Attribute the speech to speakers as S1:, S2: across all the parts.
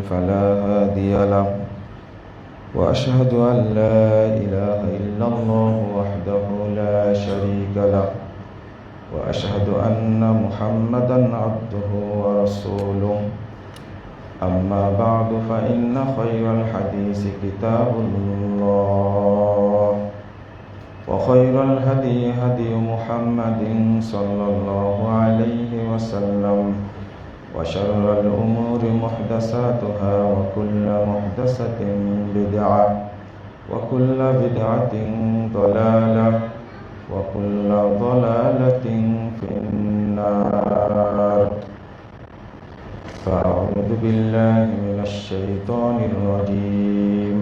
S1: فلا هادي له وأشهد أن لا إله إلا الله وحده لا شريك له وأشهد أن محمدا عبده ورسوله أما بعد فإن خير الحديث كتاب الله وخير الهدي هدي محمد صلى الله عليه وسلم وشر الأمور محدثاتها وكل محدثة بدعة وكل بدعة ضلالة وكل ضلالة في النار فأعوذ بالله من الشيطان الرجيم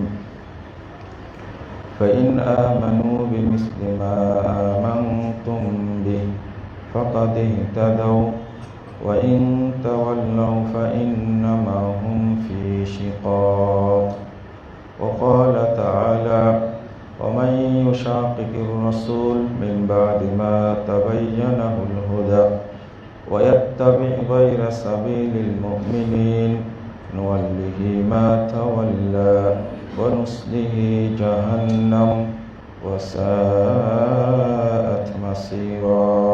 S1: فإن آمنوا بمثل ما آمنتم به فقد اهتدوا وإن تولوا فإنما هم في شقاق وقال تعالى ومن يشاقق الرسول من بعد ما تبين له الهدى ويتبع غير سبيل المؤمنين نوله ما تولى ونصله جهنم وساءت مصيرا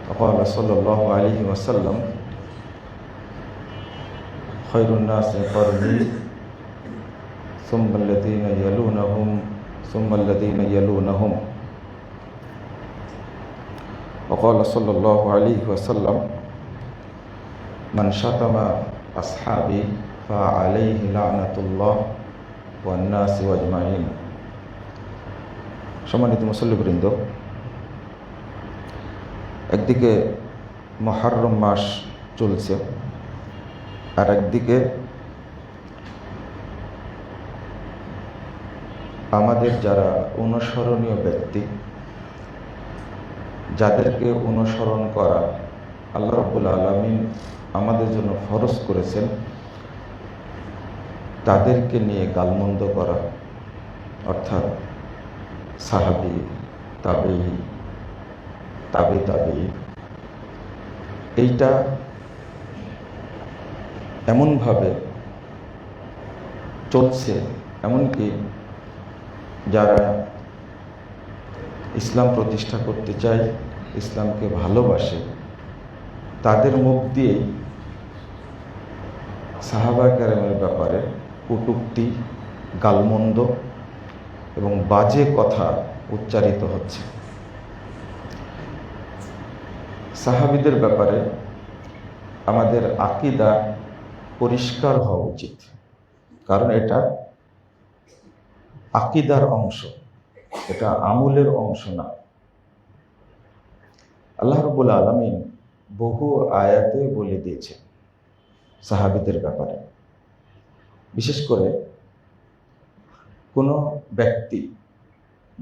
S1: وقال صلى الله عليه وسلم خير الناس قرني ثم الذين يلونهم وقال صلى الله عليه وسلم من شتم أصحابي فعليه لعنة الله والناس أجمعين। সম্মানিত মুসল্লিবৃন্দ, একদিকে মুহররম মাস চলছে আর একদিকে আমাদের যারা অনুসরণীয় ব্যক্তি, যাদেরকে অনুসরণ করা আল্লাহ রাব্বুল আলামিন আমাদের জন্য ফরজ করেছেন, তাদেরকে নিয়ে গালমন্দ করা, অর্থাৎ সাহাবী, তাবেঈ, তাবেঈ, এইটা এমনভাবে চলছে, এমনকি যারা ইসলাম প্রতিষ্ঠা করতে চায়, ইসলামকে ভালোবাসে, তাদের মুখ দিয়েই সাহাবা কেরামের ব্যাপারে কটূক্তি, গালমন্দ এবং বাজে কথা উচ্চারিত হচ্ছে। সাহাবীদের ব্যাপারে আমাদের আকীদা পরিষ্কার হওয়া উচিত, কারণ এটা আকীদার অংশ, এটা আমলের অংশ না। আল্লাহ রাব্বুল আলামিন বহু আয়াতে বলে দিয়েছে সাহাবীদের ব্যাপারে। বিশেষ করে কোনো ব্যক্তি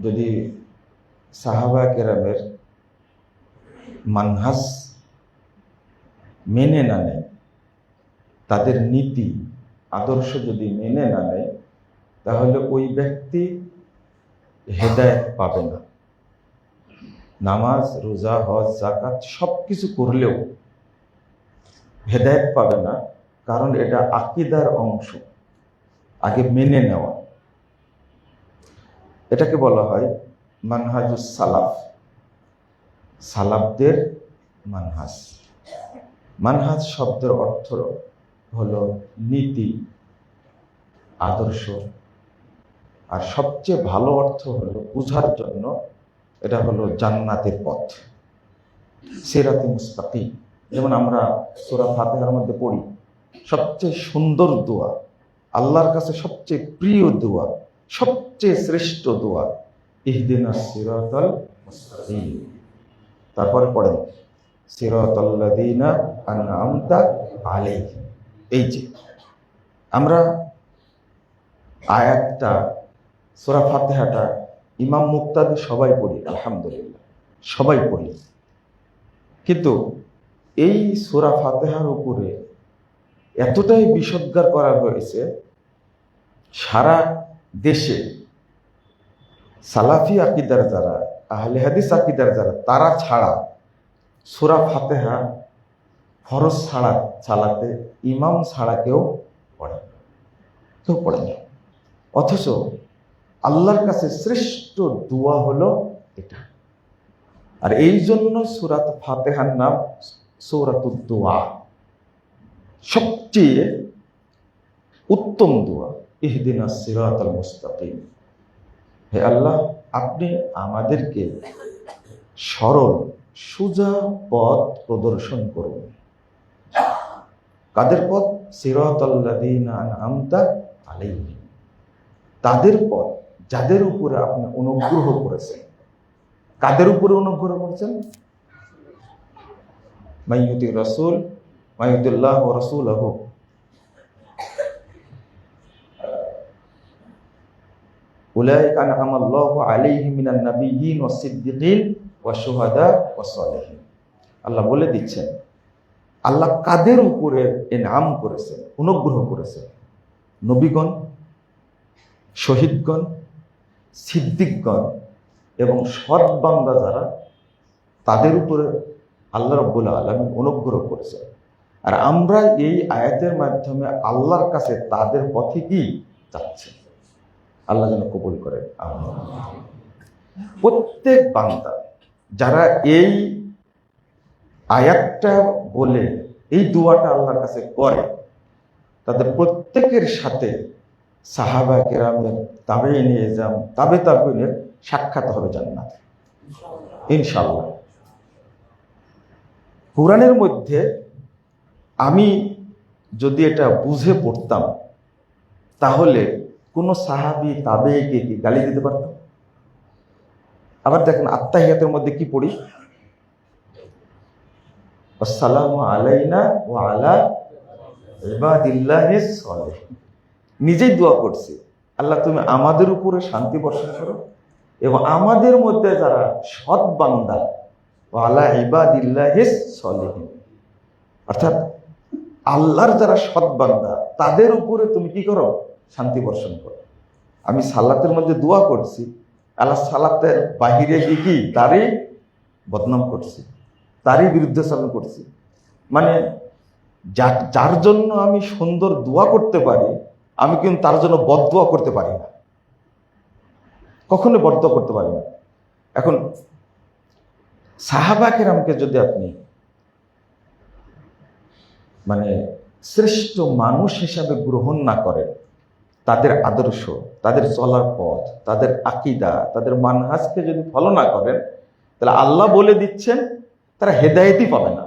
S1: যদি সাহাবা কেরামের মানহাজ মেনে না নেয়, তাদের নীতি আদর্শ যদি মেনে না নেয়, তাহলে ওই ব্যক্তি হেদায়েত পাবে না। নামাজ, রোজা, হজ, যাকাত সব কিছু করলেও হেদায়েত পাবে না, কারণ এটা আকীদার অংশ, আগে মেনে নেওয়া। এটাকে বলা হয় মানহাজুস সালাফ, সালাফদের মানহাজ। মানহাজ শব্দের অর্থ হলো নীতি, আদর্শ, আর সবচেয়ে ভালো অর্থ হলো বুঝার জন্য এটা হলো জান্নাতের পথ, সিরাতে মুস্তাকিম। যেমন আমরা সূরা ফাতিহার মধ্যে পড়ি, সবচেয়ে সুন্দর দোয়া, আল্লাহর কাছে সবচেয়ে প্রিয় দোয়া, সবচেয়ে শ্রেষ্ঠ দোয়া, ইহদিনাস সিরাতাল মুস্তাকিম। তারপরে পড়েন সিরাতাল্লাযীনা আনআমতা আলাইহিম। এই যে আমরা আয়াতটা, সূরা ফাতিহাটা ইমাম মুক্তাদি সবাই পড়ি, আলহামদুলিল্লাহ সবাই পড়ি, কিন্তু এই সূরা ফাতিহার উপরে এতটাই বিষোদ্গার করা হয়েছে, সারা দেশে সালাফি আকীদার যারা, আহলে হাদিস আকীদার যারা, তারা ছাড়া সূরা ফাতিহা ফরজ ছাড়া সালাতে ইমাম ছাড়া কেউ পড়ে না, কেউ পড়ে না। অথচ আল্লাহর কাছে শ্রেষ্ঠ দোয়া হলো এটা। আর এই জন্য সূরাত ফাতিহার নাম সূরাতুদ দোয়া, সবচেয়ে উত্তম দোয়া। ইহদিনাস সিরাতাল মুস্তাকিম, হে আল্লাহ আপনি আমাদেরকে সরল সোজা পথ প্রদর্শন করুন। কাদের পথ? সিরাতাল্লাযীনা আনআমতা আলাইহিম, তাদের পথ যাদের উপরে আপনি অনুগ্রহ করেছেন। কাদের উপরে অনুগ্রহ করেছেন? মাইয়ুতি রাসূল মাইয়ুতিল্লাহ ওয়া রাসূলহু, উলাইকা আনআমাল্লাহু আলাইহিম মিনান নাবিয়্যিন ওয়াস সিদ্দিকিন ওয়াশ শুহাদা ওয়াস সালিহিন। আল্লাহ বলে দিচ্ছেন আল্লাহ কাদের উপরে ইনআম করেছেন, অনুগ্রহ করেছেন? নবীগণ, শহীদগণ, সিদ্দিকগণ এবং সৎ বান্দা যারা, তাদের উপরে আল্লাহ রাব্বুল আলামিন অনুগ্রহ করেছেন। আর আমরা এই আয়াতের মাধ্যমে আল্লাহর কাছে তাদের পথে কি যাচ্ছি। আল্লাহ যেন কবুল করেন। প্রত্যেক বান্দা যারা এই আয়াতটা বলে এই দোয়াটা আল্লাহর কাছে করে, তাদের প্রত্যেকের সাথে সাহাবা কেরামের, তাবেঈন ইজাম, তাবেঈনের সাক্ষাৎ হবে জান্নাতে ইনশাআল্লাহ। কোরআনের মধ্যে আমি যদি এটা বুঝে পড়তাম, তাহলে কোন সাহাবী তাবেঈকে কি গালি দিতে পারতাম? আবার দেখেন আত্তাহিয়াতের মধ্যে কি পড়ি? আসসালামু আলাইনা ওয়া আলা ইবাদিল্লাহিস সালিহিন। নিজেই দোয়া করছি, আল্লাহ তুমি আমাদের উপরে শান্তি বর্ষণ করো এবং আমাদের মধ্যে যারা সৎ বান্দা, ওয়া আলা ইবাদিল্লাহিস সালিহিন, অর্থাৎ আল্লাহর যারা সৎ বান্দা তাদের উপরে তুমি কি করো? শান্তি বর্ষণ করো। আমি সালাতের মধ্যে দোয়া করছি, আল্লাহ সালাতের বাহিরে গিয়ে কি তারই বদনাম করছি, তারই বিরুদ্ধাচরণ করছি। মানে যার জন্য আমি সুন্দর দোয়া করতে পারি, আমি কিন্তু তার জন্য বদদোয়া করতে পারি না, কখনো বদদোয়া করতে পারি না। এখন সাহাবা কেরামকে যদি আপনি মানে শ্রেষ্ঠ মানুষ হিসাবে গ্রহণ না করেন, তাদের আদর্শ, তাদের চলার পথ, তাদের আকীদা, তাদের মানহাজকে যদি ফলো না করেন, তাহলে আল্লাহ বলে দিচ্ছেন তারা হেদায়েতই পাবে না,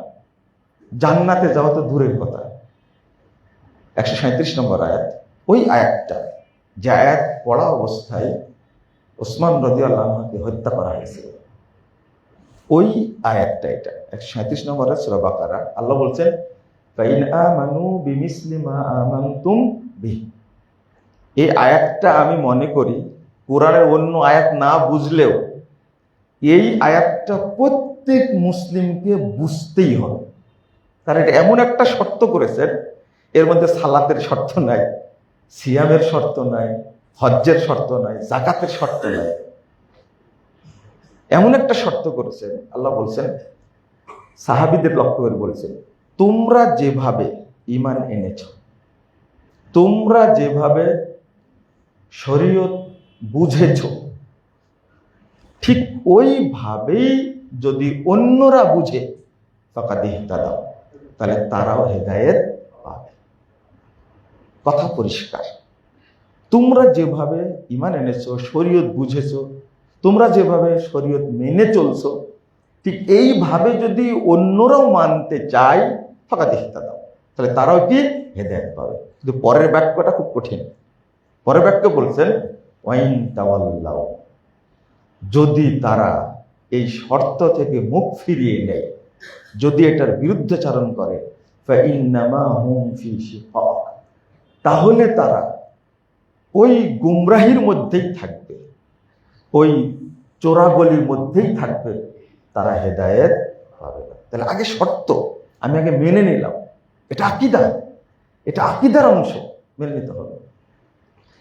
S1: জান্নাতে যাওয়া তো দূরের কথা। 137 নম্বর আয়াত, ওই আয়াতটা যে আয়াত পড়া অবস্থায় ওসমান রাদিয়াল্লাহু আনহুকে হত্যা করা হয়েছিল, ওই আয়াতটা, এটা 137 নম্বর আয়াত সূরা বাকারা। আল্লাহ বলছেন ফাইন আমানু বিমিসলি মা আমানতুম বিহি। এই আয়াতটা আমি মনে করি কোরআনের অন্য আয়াত না বুঝলেও এই আয়াতটা প্রত্যেক মুসলিমকে বুঝতেই হবে। কারণ এটা এমন একটা শর্ত করেছেন, এর মধ্যে সালাতের শর্ত নাই, সিয়ামের শর্ত নাই, হজ্জের শর্ত নাই, যাকাতের শর্ত নাই। এমন একটা শর্ত করেছেন, আল্লাহ বলছেন সাহাবীদের লক্ষ্য করে বলছেন, তোমরা যেভাবে ঈমান এনেছ, তোমরা যেভাবে শরীয়ত বুঝেছ, ঠিক ওইভাবেই যদি অন্যরা বুঝে ফাকাদ ইহতাদা, তাহলে তারাও হেদায়েত পাবে। কথা পরিষ্কার। তোমরা যেভাবে ঈমান এনেছো, শরীয়ত বুঝেছো, তোমরা যেভাবে শরীয়ত মেনে চলছো, ঠিক এইভাবে যদি অন্যরাও মানতে চায় ফাকাদ ইহতাদা, তাহলে তারাও কি হেদায়েত পাবে। কিন্তু পরের বাক্যটা খুব কঠিন। পরের বাক্য বলছেন ওয়াইন তাওয়াল্লাউ, যদি তারা এই শর্ত থেকে মুখ ফিরিয়ে নেয়, যদি এটার বিরুদ্ধাচরণ করে, ফাইন্নামা হুম ফি শিকাক, তাহলে তারা ওই গুমরাহির মধ্যেই থাকবে, ওই চোরাগলির মধ্যেই থাকবে, তারা হেদায়েত পাবে না। তাহলে আগে শর্ত আমি আগে মেনে নিলাম, এটা আকীদা, এটা আকীদার অংশ, মেনে নিতে হবে।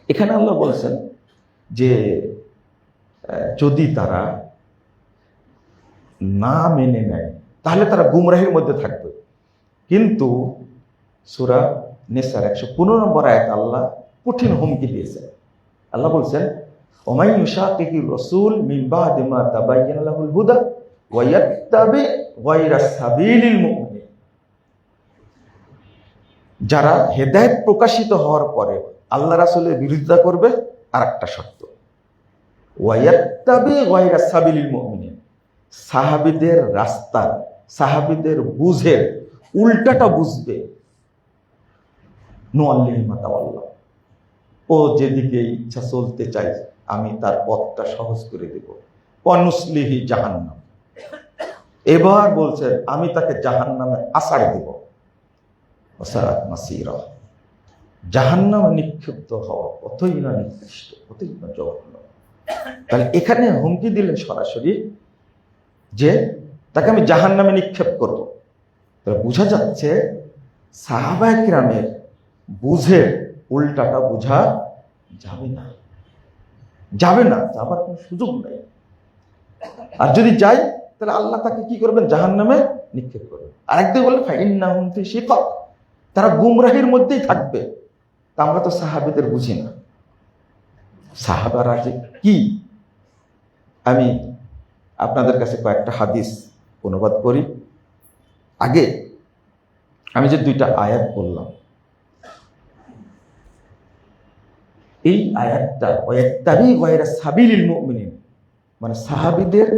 S1: এখানে আল্লাহ বলছেন যে যদি তারা না মেনে নেয় তাহলে তারা গুমরাহির মধ্যে থাকবে। কিন্তু সূরা নিসার 115 নম্বর আয়াত আল্লাহ কঠিন হুমকি দিয়েছেন। আল্লাহ বলছেন, ওমাই ইউশাকিকির রাসূল মিন বাদি মা তাবায়্যানা লাহুল হুদা ওয়া ইয়াত্তাবি গায়রা সাবিলিল মুমিনিন। যারা হেদায়েত প্রকাশিত হওয়ার পরে আল্লাহ রাসূলের বিরোধিতা করবে, আর একটা শর্ত, ওয়া ইয়াত্তাবি গায়রা সাবিলিল মুমিনিন, সাহাবীদের রাস্তা, সাহাবীদের বুঝের উল্টাটা বুঝবে, নুআল্লিহি মা তাওয়াল্লা, ও যেদিকে ইচ্ছা চলতে চাই আমি তার পথটা সহজ করে দেব, ওয়ানুসলিহি জাহান্নাম, এবার বলছেন আমি তাকে জাহান্নামে আছাড় দেব, ওয়াসাআত মাসীরা, জাহান্নামে নিক্ষিপ্ত হওয়া কতই না নিকৃষ্ট, কতই না জঘন্য। তাহলে এখানে হুমকি দিলেন সরাসরি যে তাকে আমি জাহান্নামে নিক্ষেপ করব। তাহলে বোঝা যাচ্ছে সাহাবায়ে কিরামের বুঝের উল্টাটা বোঝা যাবে না, যাবার কোনো সুযোগ নেই। আর যদি যাই তাহলে আল্লাহ তাকে কি করবেন, জাহান্নামে নিক্ষেপ করবেন। আরেকদিকে বললেন ফাইন্নাহুম ফি শিকাক, তারা গুমরাহির মধ্যেই থাকবে। তা আমরা তো সাহাবীদের বুঝি না, সাহাবারা যে কি। আমি আপনাদের কাছে কয়েকটা হাদিস অনুবাদ করি। আগে আমি যে দুইটা আয়াত বললাম, এই আয়াতটা ওয়াত্তাবি গায়রা সাবিলিল মুমিনিন, মানে সাহাবীদের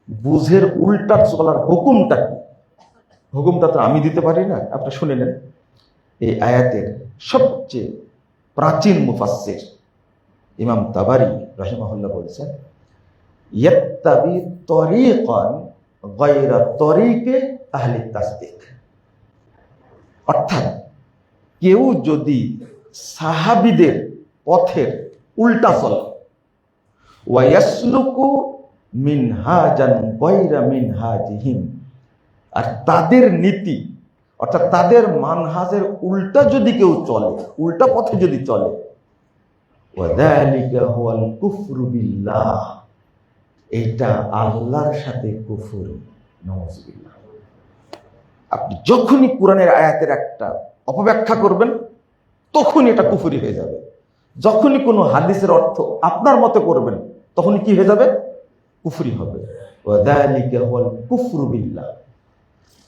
S1: বুঝের উল্টা চলার হুকুমটা কি, হুকুমটা তো আমি দিতে পারি না, আপনি শুনে নেন। এই আয়াতের সবচেয়ে প্রাচীন মুফাসসির ইমাম তাবারি রাহিমাহুল্লাহ বলেছেন, ইয়াত্তাবি তরিকান গায়রা তরিকে আহলি তাসদিক, অর্থাৎ কেউ যদি সাহাবীদের পথের উল্টা চলে, ওয়ায়াসলুকু মিনহাজান গায়রা মিনহাজিহিম, আর তাদের নীতি অর্থাৎ তাদের মানহাজের উল্টা যদি কেউ চলে, উল্টা পথে যদি চলে, ওয়াযালিকা হুয়াল কুফরু বিল্লাহ, এইটা আল্লাহর সাথে কুফর, নাউযুবিল্লাহ। আপনি যখনই কোরআনের আয়াতের একটা অপব্যাখ্যা করবেন তখনই এটা কুফরি হয়ে যাবে। যখনই কোনো হাদিসের অর্থ আপনার মতে করবেন তখনই কি হয়ে যাবে, কুফরি হবে। ওয়াযালিকা হুয়াল কুফরু বিল্লাহ।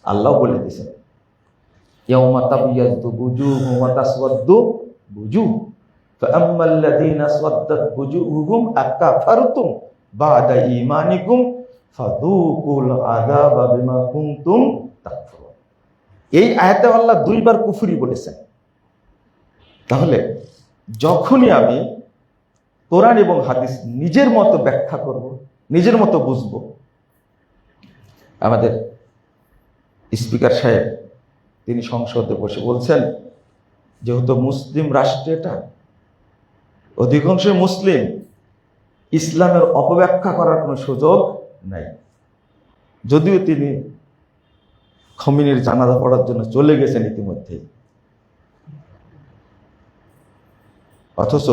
S1: আল্লাহ বলে দিয়েছেন, ইয়াউমা তাবিয়াযু বুজুহুম ওয়া তাসওয়াদ্দু বুজুহ, ফাআম্মাল্লাযীনা সাদ্দাত বুজুহুম আকাফারতুম বা'দা ঈমানিকুম ফাযূকুল আযাবা বিমা কুনতুম তাকফুরুন। এই আয়াতে আল্লাহ দুইবার কুফরি বলেছেন। তাহলে যখনই আমি কোরআন এবং হাদিস নিজের মতো ব্যাখ্যা করব, নিজের মতো বুঝব, আমাদের স্পিকার সাহেব তিনি সংসদে বসে বলছেন, যেহেতু মুসলিম রাষ্ট্র, এটা অধিকাংশ মুসলিম, ইসলামের অপব্যাখ্যা করার কোনো সুযোগ নাই। যদিও তিনি খমিনির জানাজা পড়ার জন্য চলে গেছেন ইতিমধ্যেই, অথচ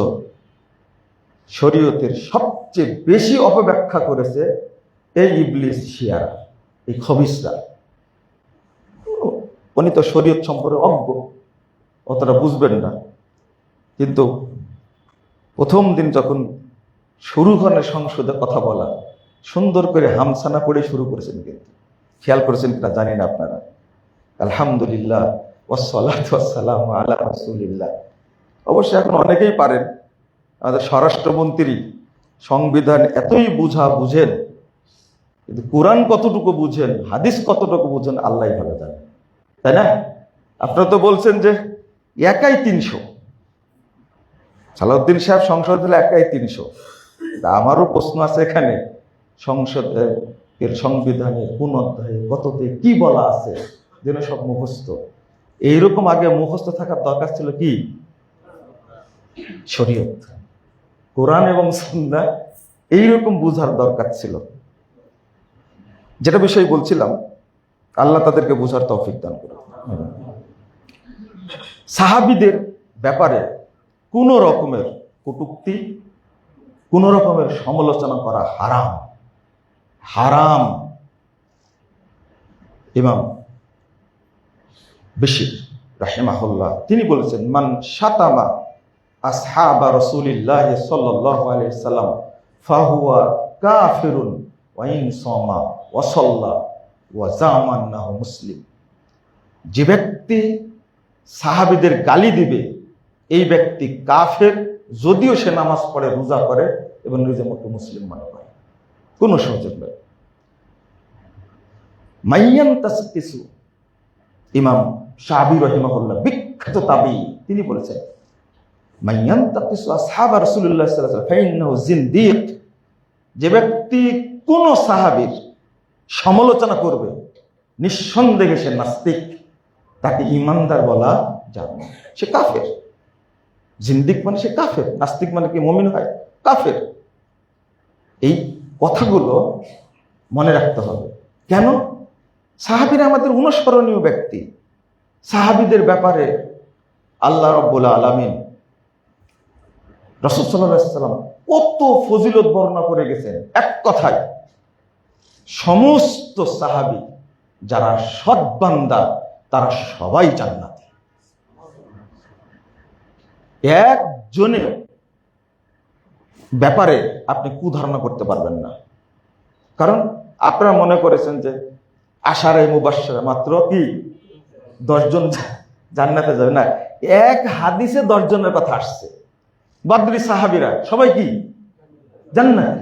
S1: শরীয়তের সবচেয়ে বেশি অপব্যাখ্যা করেছে এই ইবলিস শিয়ারা, এই খবিসরা। উনি তো শরীয়ত সম্পর্কে অজ্ঞ, অতটা বুঝবেন না। কিন্তু প্রথম দিন যখন শুরু করেন সংসদে কথা বলা, সুন্দর করে হামসানা পড়ে শুরু করেছেন। কিন্তু খেয়াল করেছেন কিনা জানি না আপনারা, আলহামদুলিল্লাহ ওয়াসসালাতু ওয়াসসালামু আলা রাসূলিল্লাহ। অবশ্যই এখন অনেকেই পারেন। আমাদের স্বরাষ্ট্রমন্ত্রী সংবিধান এতই বুঝেন, কিন্তু কোরআন কতটুকু বুঝেন, হাদিস কতটুকু বুঝেন আল্লাহই ভালো জানেন, তাই না? আপনারা তো বলছেন যে একাই 300, সালাউদ্দিন সাহেব সংসদ হলে একাই 300। আমারও প্রশ্ন আছে এখানে, সংসদের সংবিধানের কোন অধ্যায়ে কততে কি বলা আছে যেন সব মুখস্থ। এইরকম আগে মুখস্থ থাকার দরকার ছিল কি, শরীয়ত, কোরআন এবং সুন্নাহ এইরকম বুঝার দরকার ছিল। যেটা বিষয় বলছিলাম, আল্লাহ তাদেরকে বুঝার তৌফিক দান করুন। সাহাবীদের ব্যাপারে কোন রকমের কটূক্তি, কোন রকমের সমালোচনা করা হারাম, হারাম। ইমাম বিশির রাহিমাহুল্লাহ তিনি বলেছেন, মান শাতামা আসহাবা রাসূলিল্লাহি সাল্লাল্লাহু আলাইহি ওয়াসাল্লাম ফাহুয়া কাফিরুন ওয়া ইন সামা ওয়া সাল্লা ওয়া জামা আন্নাহু মুসলিম। যে ব্যক্তি সাহাবীদের গালি দিবে এই ব্যক্তি কাফের, যদিও সে নামাজ পড়ে, রোজা করে এবং নিজের মতো মুসলিম মনে করে। কোনো সুযোগ নেই। মাইয়ান তাসকিসু, ইমাম শাবি রাহিমাহুল্লাহ বিখ্যাত তাবি, তিনি বলেছেন, মাইয়ান তাসকিসু আসহাবা রাসূলুল্লাহ সাল্লাল্লাহু আলাইহি ওয়াসাল্লাম ফাইন্নাহু জিনদিক। যে ব্যক্তি কোন সাহাবীর সমালোচনা করবে নিঃসন্দেহে সে নাস্তিক, তাকে ঈমানদার বলা যাবে না, সে কাফের। জিন্দিক মানে সে কাফের, নাস্তিক মানে কি মুমিন হয়? কাফের। এই কথাগুলো মনে রাখতে হবে। কেন? সাহাবীরা আমাদের অনুসরণীয় ব্যক্তি। সাহাবীদের ব্যাপারে আল্লাহ রাব্বুল আলামিন, রাসূল সাল্লাল্লাহু আলাইহি ওয়াসাল্লাম কত ফজিলত বর্ণনা করে গেছেন। এক কথায় সমস্ত সাহাবী যারা সৎ বান্দা তারা সবাই জান্নাতি। একজনের ব্যাপারে আপনি কুধারণা করতে পারবেন না। কারণ আপনারা মনে করেছেন যে আশারে মুবাশশারা মাত্র কি 10 জন জান্নাতে যাবে, না, এক হাদিসে 10 জনের কথা আসছে। বদরি সাহাবীরা সবাই কি জান্নাত।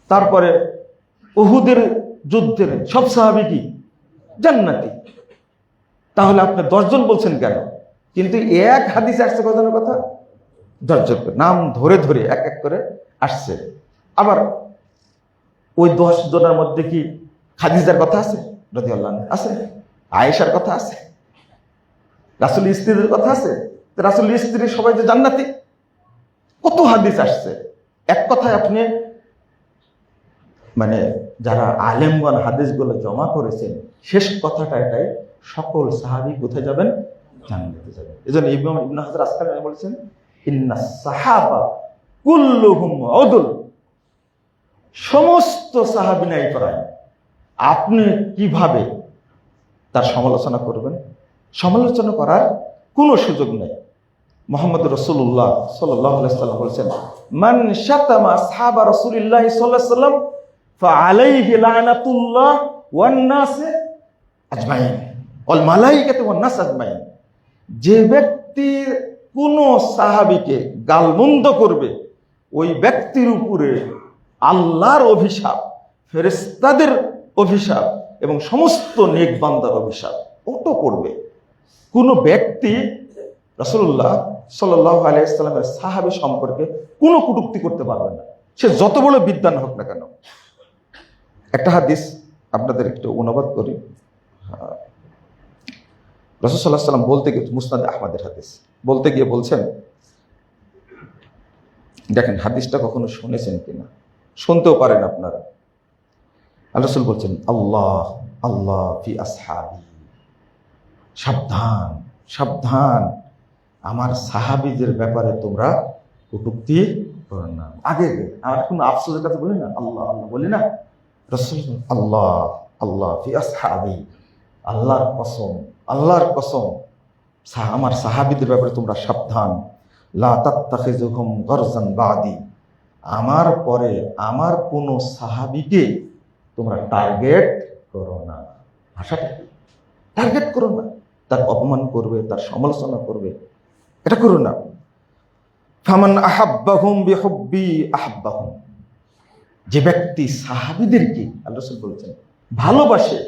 S1: তারপরে উহুদের যুদ্ধের সব সাহাবী কি জান্নাতি। তাহলে আপনি 10 জন বলছেন কেন? কিন্তু এক হাদিসে আসছে কতজনের কথা? 10 জন নাম ধরে ধরে এক এক করে আসছে। আবার ওই 10 জনের মধ্যে কি খাদিজার কথা আছে? রাদিয়াল্লাহু আনহা আছে, আয়েশার কথা আছে, রাসূলের স্ত্রীদের কথা আছে। রাসূলের স্ত্রী সবাই যে জান্নাতি, কত হাদিস আসছে। এক কথায় আপনি মানে যারা আলেমগণ হাদিসগুলো জমা করেছেন, শেষ কথাটা এটাই, সকল সাহাবী কোথায় যাবেন? জান্নাতে যাবেন। এজন্য ইমাম ইবনে হাজার আসকালানি বলেছেন, ইন্নাস সাহাবা কুল্লুহুম উদুল। সমস্ত সাহাবী ন্যায়পরায়ণ। আপনি কিভাবে তার সমালোচনা করবেন? সমালোচনা করার কোনো সুযোগ নেই। মুহাম্মদ রাসূলুল্লাহ সাল্লাল্লাহু আলাইহি ওয়াসাল্লাম বলেছেন, মান শাতামা আসহাবা রাসূলিল্লাহ সাল্লাল্লাহু আলাইহি ওয়াসাল্লাম ফাআলাইহি লানাতুল্লাহ ওয়ান নাস আজমাইন ওয়াল মালাইকাতু ওয়ান নাস আজমাইন। যে ব্যক্তি কোন সাহাবীকে গালমন্দ করবে ওই ব্যক্তির উপরে আল্লাহর অভিশাপ, ফেরেশতাদের অভিশাপ এবং সমস্ত নেক বান্দার অভিশাপ ওটা পড়বে। কোন ব্যক্তি রাসূলুল্লাহ সাল্লাল্লাহু আলাইহি ওয়াসাল্লামের সাহাবী সম্পর্কে কোনো কটূক্তি করতে পারবে না, সে যত বড় বিদ্বান হোক না কেন। একটা হাদিস আপনাদের একটু অনুবাদ করি। রাসূল সাল্লাল্লাহু আলাইহি ওয়াসাল্লাম বলতে গিয়ে, মুসনাদ আহমদের হাদিস, বলতে গিয়ে বলছেন, দেখেন হাদিসটা কখনো শুনেছেন কিনা, শুনতেও পারেন আপনারা। আল্লাহ রাসূল বলছেন, আল্লাহ আল্লাহ ফি আসহাবি, সাবধান সাবধান আমার সাহাবীদের ব্যাপারে তোমরা কটূক্তি করো না। আগে আমার কোনো আফসোসের কথা বলি না, আল্লাহ আল্লাহ বলি না। রাসূল আল্লাহ আল্লাহ ফি আসহাবি, আল্লাহর কসম আল্লাহর কসম আমার সাহাবীদের ব্যাপারে তোমরা সাবধান। লা তাত্তাখিযুহুম গরজান বাদি, আমার পরে আমার কোনো সাহাবীকে তোমরা টার্গেট করো না। ভাষাটা টার্গেট করো না, তার অপমান করবে, তার সমালোচনা করবে, এটা করো না। ফামান আহাব্বাহুম বিহুব্বি আহাব্বাহুম, যে ব্যক্তি সাহাবীদেরকে আল্লাহ রাসূল বলেছেন ভালোবাসে,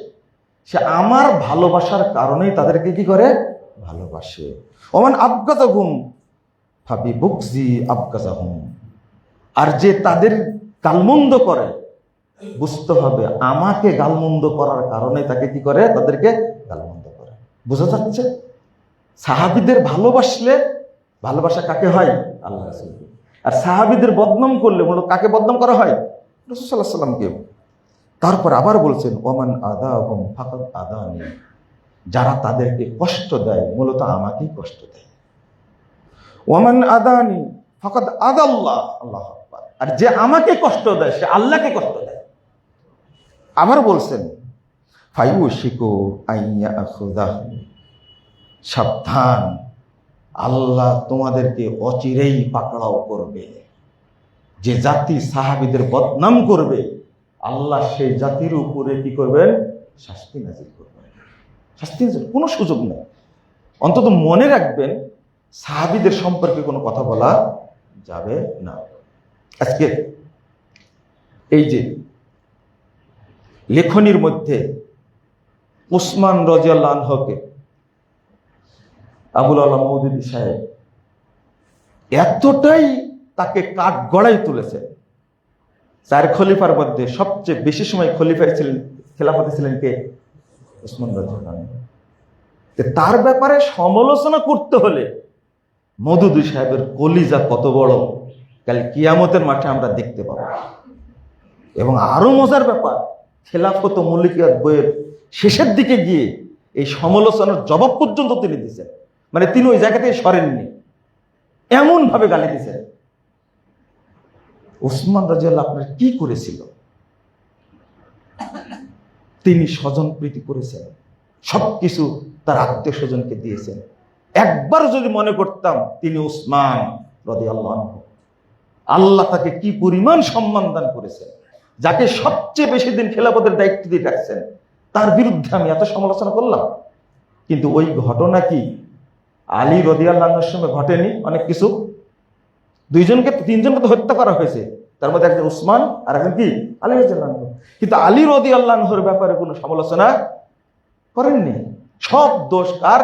S1: সে আমার ভালোবাসার কারণেই তাদেরকে কি করে? ভালোবাসে। ওমান আবগাযাহুম ফাবিবুগজি আবগাযাহুম, আর যে তাদের গালমন্দ করে বুঝতে হবে আমাকে গালমন্দ করার কারণে তাকে কি করে? তাদেরকে গালমন্দ করে। বোঝা যাচ্ছে? সাহাবীদের ভালোবাসলে ভালোবাসা কাকে হয়? আল্লাহ রাসূলকে। আর সাহাবীদের বদনাম করলে মূলত কাকে বদনাম করা হয়? রাসূল সাল্লাল্লাহু আলাইহি ওয়াসাল্লামকে। তারপর আবার বলছেন, ওমান আদাহুম ফাকাদ আদানি, যারা তাদেরকে কষ্ট দেয় মূলত আমাকেই কষ্ট দেয়। ওমান আদানি ফাকাদ আদাল্লাহ, আল্লাহু আকবার, আর যে আমাকে কষ্ট দেয় সে আল্লাহকে কষ্ট দেয়। আবার বলছেন, ফায়ুশিকু আইয়া আখুদাহ, সাবধান, আল্লাহ তোমাদেরকে অচিরেই পাকড়াও করবে। যে জাতি সাহাবীদের বদনাম করবে, আল্লাহ সেই জাতির উপরে কি করবেন? শাস্তি নাজিল করবেন। শাস্তি নাজিল, কোনো সুযোগ নেই। অন্তত মনে রাখবেন, সাহাবীদের সম্পর্কে কোনো কথা বলা যাবে না। আজকে এই যে লেখনির মধ্যে উসমান রাদিয়াল্লাহু আনহুকে আবুল আলা মওদুদী সাহেব এতটাই তাকে কাঠগড়ায় তুলেছে। 4 খলিফার মধ্যে সবচেয়ে বেশি সময় খলিফায় ছিলেন, খেলাফতে ছিলেন কে? উসমান রাদিয়াল্লাহু আনহু। তার ব্যাপারে সমালোচনা করতে হলে মওদুদী সাহেবের কলিজা কত বড়, কাল কিয়ামতের মাঠে আমরা দেখতে পাবো। এবং আরো মজার ব্যাপার, খেলাফত ও মুলকিয়াত বইয়ের শেষের দিকে গিয়ে এই সমালোচনার জবাব পর্যন্ত তিনি দিয়েছেন। মানে তিনি ওই জায়গা থেকে সরেননি, এমন ভাবে গালি দিয়েছেন। উসমান রাদিয়াল্লাহু আপনার কি করেছিল? তিনি স্বজন প্রীতি করেছেন, সবকিছু তার আত্মীয় স্বজনকে দিয়েছেন। একবার যদি মনে করতাম তিনি উসমান রাদিয়াল্লাহু আনহু, আল্লাহ তাকে কি পরিমাণ সম্মান দান করেছেন, যাকে সবচেয়ে বেশি দিন খেলাফতের দায়িত্ব দিয়ে রাখছেন, তার বিরুদ্ধে আমি এত সমালোচনা করলাম। কিন্তু ওই ঘটনা কি আলী রাদিয়াল্লাহু আনহুর সময় ঘটেনি? অনেক কিছু, 3জনকে তো হত্যা করা হয়েছে, তার মধ্যে একজন উসমান আর একজন কি আলী রাদিয়াল্লাহু আনহু। কিন্তু আলী রাদিয়াল্লাহু আনহুর ব্যাপারে কোনো সমালোচনা করেননি। সব দোষ কার?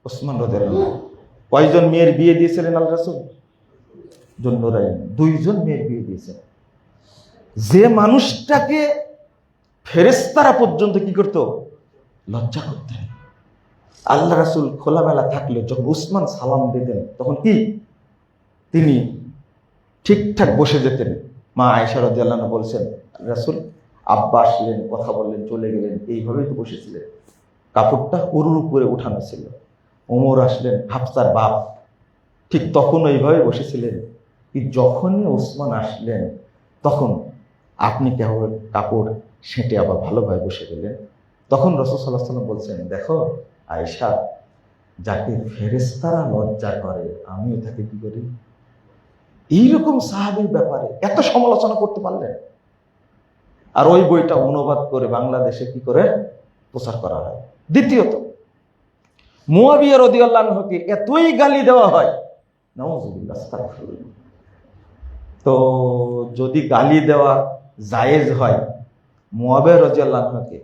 S1: উসমান রাদিয়াল্লাহু আনহু। কয়জন মেয়ের বিয়ে দিয়েছিলেন আল্লাহ রাসূল? জন্নুরাইন, 2জন মেয়ের বিয়ে দিয়েছেন। যে মানুষটাকে ফেরেশতারা পর্যন্ত কি করতো? লজ্জা করতেন। আল্লাহ রাসূল খোলামেলা থাকলে যখন উসমান সালাম দিতেন, তখন কি তিনি ঠিকঠাক বসে যেতেন। মা আয়েশা রাদিয়াল্লাহু আনহা বলছেন, রাসূল আব্বা আসলেন, কথা বললেন, চলে গেলেন, এইভাবেই তো বসেছিলেন, কাপড়টা উরুর উপরে উঠানো ছিল। ওমর আসলেন, হাফসার বাপ, ঠিক তখন ওইভাবে বসেছিলেন। কি যখনই ওসমান আসলেন, তখন আপনি কেমন কাপড় সেঁটে আবার ভালোভাবে বসে গেলেন। তখন রাসূল সাল্লাল্লাহু আলাইহি ওয়াসাল্লাম বলছেন, দেখো আয়েশা, যাকে ফেরেশতারা লজ্জা করে, আমিও তাকে কি করি? এইরকম সাহাবীর ব্যাপারে এত সমালোচনা করতে পারলেন। আর ওই বইটা অনুবাদ করে বাংলাদেশে কি করে প্রচার করা হয়। দ্বিতীয়ত, মুয়াবিয়া রাদিয়াল্লাহু আনহুকে এতই গালি দেওয়া হয়, নাউযুবিল্লাহ, আস্তাগফিরুল্লাহ। তো যদি গালি দেওয়া জায়েজ হয় মুয়াবিয়া রাদিয়াল্লাহু আনহুকে,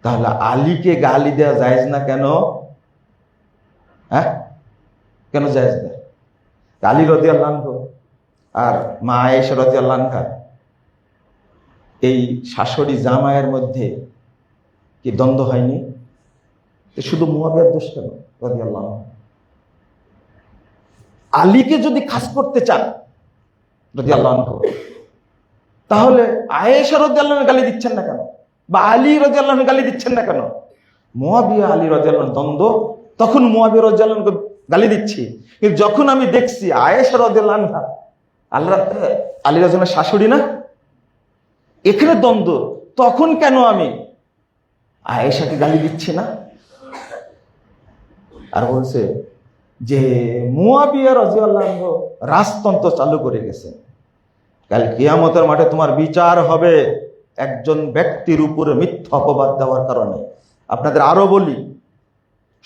S1: তাহলে আলীকে গালি দেওয়া জায়েজ না কেন? হ্যাঁ, কেন জায়েজ না? আলী রাদিয়াল্লাহু আনহু আর মা আয়েশা রাদিয়াল্লাহু আনহা এই শাশুড়ি জামাইয়ের মধ্যে কি দ্বন্দ্ব হয়নি? শুধু মুয়াবিয়ার দোষ কেন রাদিয়াল্লাহু আনহু? আলীকে যদি খাস করতে চান রাদিয়াল্লাহু আনহু, তাহলে আয়েশা রাদিয়াল্লাহু আনহা গালি দিচ্ছেন না কেন? বা আলী রাদিয়াল্লাহু আনহু গালি দিচ্ছেন না কেন? মুয়াবিয়া আলী রাদিয়াল্লাহু আনহু দ্বন্দ্ব, তখন মুয়াবিয়া রাদিয়াল্লাহু আনহু গালি দিচ্ছি। কিন্তু যখন আমি দেখছি আয়েশা রাদিয়াল্লাহু আনহা আলী রাদিয়াল্লাহু আনহুর শাশুড়ি না, এখানে দ্বন্দ্ব, তখন কেন আমি আয়েশাকে গালি দিচ্ছি না? আর বলছে যে মুয়াবিয়া রাদিয়াল্লাহু আনহু রাজতন্ত্র চালু করে গেছে, কাল কিয়ামতের মাঠে তোমার বিচার হবে একজন ব্যক্তির উপরে মিথ্যা অপবাদ দেওয়ার কারণে। আপনাদের আরো বলি,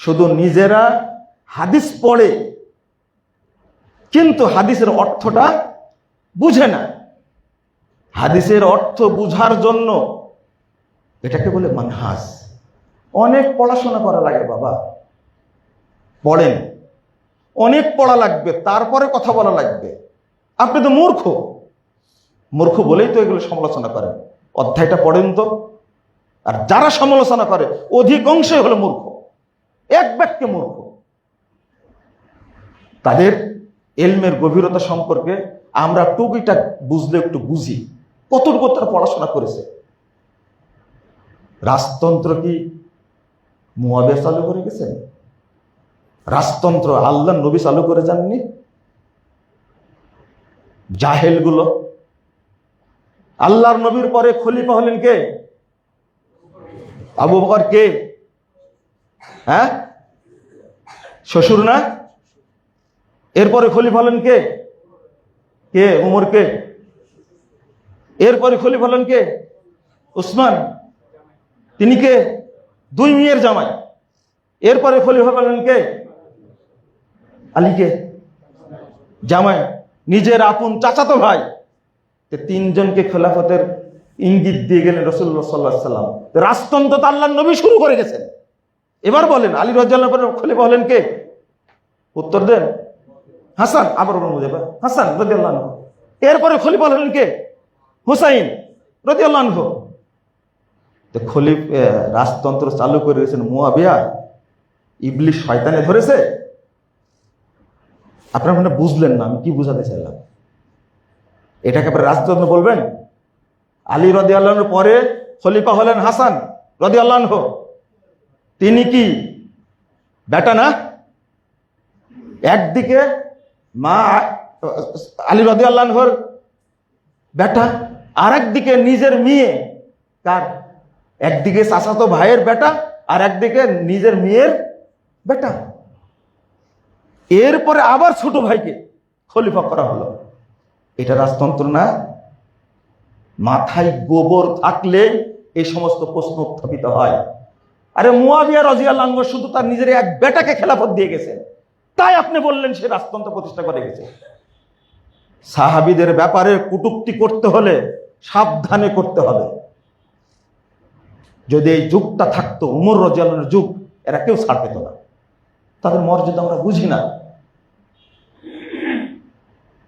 S1: শুধু নিজেরা হাদিস পড়ে কিন্তু হাদিসের অর্থটা বুঝে না। হাদিসের অর্থ বুঝার জন্য এটাকে বলে মানহাজ। অনেক পড়াশোনা করা লাগে বাবা, পড়েন, অনেক পড়া লাগবে, তারপরে কথা বলা লাগবে। আপনি তো মূর্খ, মূর্খ বলেই তো এগুলো সমালোচনা করেন। অধ্যায়টা পড়েন তো। আর যারা সমালোচনা করে অধিকাংশই হলো মূর্খ, এক ব্যক্তি মূর্খ। তাদের এলমের গভীরতা সম্পর্কে আমরা টুকিটা বুঝলে একটু বুঝি, কতটুকু তারা পড়াশোনা করেছে। রাজতন্ত্র কি মুয়াবিয়া চালু করে গেছেন? রাজতন্ত্র আল্লাহর নবী চালু করে যাননি? জাহেলগুলো। আল্লাহর নবীর পরে খলিফা হলেন কে? আবু বকর কে? হ্যাঁ, শ্বশুর না? এরপরে খলিফা হলেন কে? কে? উমর কে? এরপরে খলিফা হলেন কে? উসমান। তিনি কে? দুই মেয়ের জামাই। এরপরে খলিফা হলেন কে? আলী কে? জামাই, নিজের আপন চাচাতো ভাই। তিনজনকে খেলাফতের ইঙ্গিত দিয়ে গেলেন রাসূলুল্লাহ সাল্লাল্লাহু আলাইহি ওয়াসাল্লাম। রাজতন্ত্র তো আল্লাহর নবী শুরু করে গেছেন। এবার বলেন আলী রাদিয়াল্লাহু আনহু খলিফা হলেন কে? উত্তর দেন। হাসান। আবার বুঝে হাসান রাদিয়াল্লাহু আনহু। এরপরে খলিফা হলেন কে? হুসাইন রাদিয়াল্লাহু আনহু। তো রাজতন্ত্র চালু করে দিয়েছেন মুয়াবিয়া। ইবলিস শয়তানে ধরেছে। আপনারা মানে বুঝলেন না আমি কি বুঝাতে চাইলাম। এটাকে আপনি রাজতন্ত্র বলবেন? আলী রাদিয়াল্লাহু আনহুর পরে খলিফা হলেন হাসান রাদিয়াল্লাহু আনহু। তিনি কি বেটা না? একদিকে মা আলী রাদিয়াল্লাহু আনহুর বেটা, আর একদিকে নিজের মেয়ে। কার? একদিকে চাচাতো ভাইয়ের বেটা, আর একদিকে নিজের মেয়ের বেটা। এরপরে আবার ছোট ভাইকে খলিফা করা হলো। এটা রাজতন্ত্র না? মাথায় গোবর থাকলে এই সমস্ত প্রশ্ন উত্থাপিত হয়। আরে মুয়াবিয়া রাদিয়াল্লাহু আনহু শুধু তার নিজের এক বেটাকে খেলাফত দিয়ে গেছেন, তাই আপনি বললেন সে রাজতন্ত্র প্রতিষ্ঠা করে গেছে। সাহাবীদের ব্যাপারে কটূক্তি করতে হলে সাবধানে করতে হবে। যদি এই যুগটা থাকতো উমর রাদিয়াল্লাহু আনহুর যুগ, এরা কেউ ছাড় পেত না। তাদের মর্যাদা আমরা বুঝি না।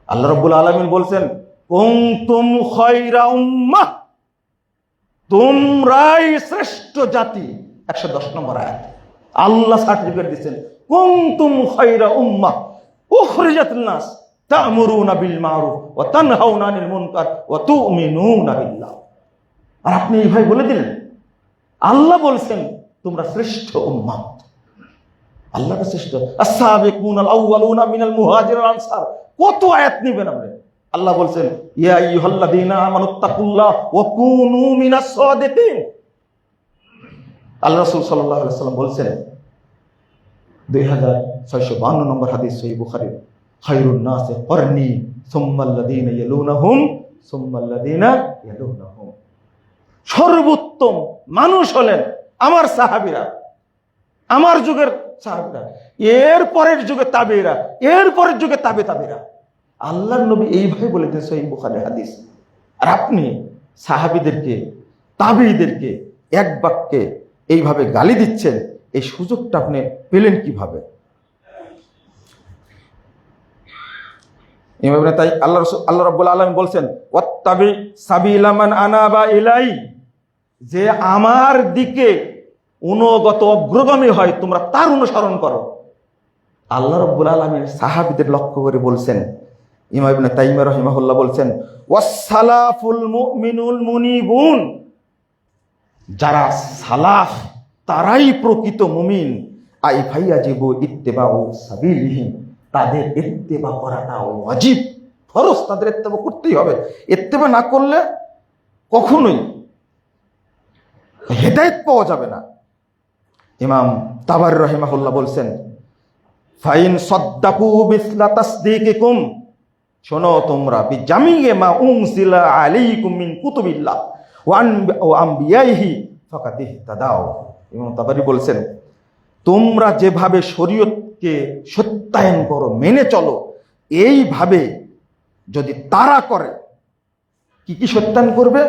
S1: আল্লাহ রাব্বুল আলামিন বলছেন কুনতুম খায়রা উম্মাহ, তোমরাই শ্রেষ্ঠ জাতি। 110 নম্বর আয়াত। আল্লাহ সার্টিফিকেট দিচ্ছেন কুনতুম খায়রা উম্মাহ উখরিজাত লিন-নাস তা'মুরুনা বিল মা'রুফ ওয়া তানহাউনা আনিল মুনকার ওয়া তু'মিনুনা বিল্লাহ। আর আপনি এইভাবে বলে দিলেন আল্লাহ বলছেন তোমরা শ্রেষ্ঠ উম্মাহ। আল্লাহর শ্রেষ্ঠ। আস-সাবিকুনাল আউয়ালুনা মিনাল মুহাজিরিন ওয়াল আনসার। কত আয়াত নেবেন আপনি? আল্লাহ বলছেন ইয়া আইয়ুহাল্লাযীনা আমানুত্তাকুল্লাহ ওয়া কুনু মিনাস সাদিকিন। আল্লাহ রাসূল সাল্লাল্লাহু আলাইহি ওয়াসাল্লাম বলছেন 2652 নম্বর হাদিস সহিহ বুখারী, খায়রুন নাসি করনি সুম্মাল্লাযীনা ইয়ালুনাহুম সুম্মাল্লাযীনা ইয়ালুনাহুম। সর্বোত্তম মানুষ হলেন আমার সাহাবীরা, আমার যুগের সাহাবীরা, এর পরের যুগে তাবেঈরা, এর পরের যুগে তাবেঈরা। আল্লাহর নবী এইভাবে বলেছেন সহিহ বুখারী হাদিস। আর আপনি সাহাবীদেরকে তাবেঈদেরকে এক বাক্যে এইভাবে গালি দিচ্ছেন, এই সুযোগটা আপনি পেলেন কিভাবে? এভাবে তাই আল্লাহ রাব্বুল আলামিন বলছেন ওয়াত্তাবি সাবিলা মান আনাবা ইলাই, যে আমার দিকে অনুগত অগ্রগামী হয় তোমরা তার অনুসরণ করো। আল্লাহ রাব্বুল আলামিন সাহাবীদের লক্ষ্য করে বলছেন, ইমাম ইবনে তাইমিয়া রাহিমাহুল্লাহ বলছেন ওয়াসসালাফুল মুমিনুল মুনিবুন, যারা সালাফ তারাই প্রকৃত মুমিন। আই ফাইয়াজিবু ইত্তিবাউ সাবিলিহিম, তাদের ইত্তেবা করাটা ওয়াজিব, ফরজ, তাদের ইত্তেবা করতেই হবে। ইত্তেবা না করলে কখনোই হেদায়েত পাওয়া যাবে না। ইমাম তাবারী রাহিমাহুল্লাহ বলছেন ফাইন সাদ্দাকু বিসলা তাসদীকিকুম, শোনো তোমরা বিজামিয়ে মা উনজিলা আলাইকুম মিন কুতুবিল্লাহ ওয়া আমবিয়াইহি ফাকাদ ইহতাদাও। ইমাম তাবারী বলছেন তোমরা যেভাবে শরীয়তকে সত্যায়ন করো, মেনে চলো, এইভাবে যদি তারা করে, কি কি সত্যায়ন করবে?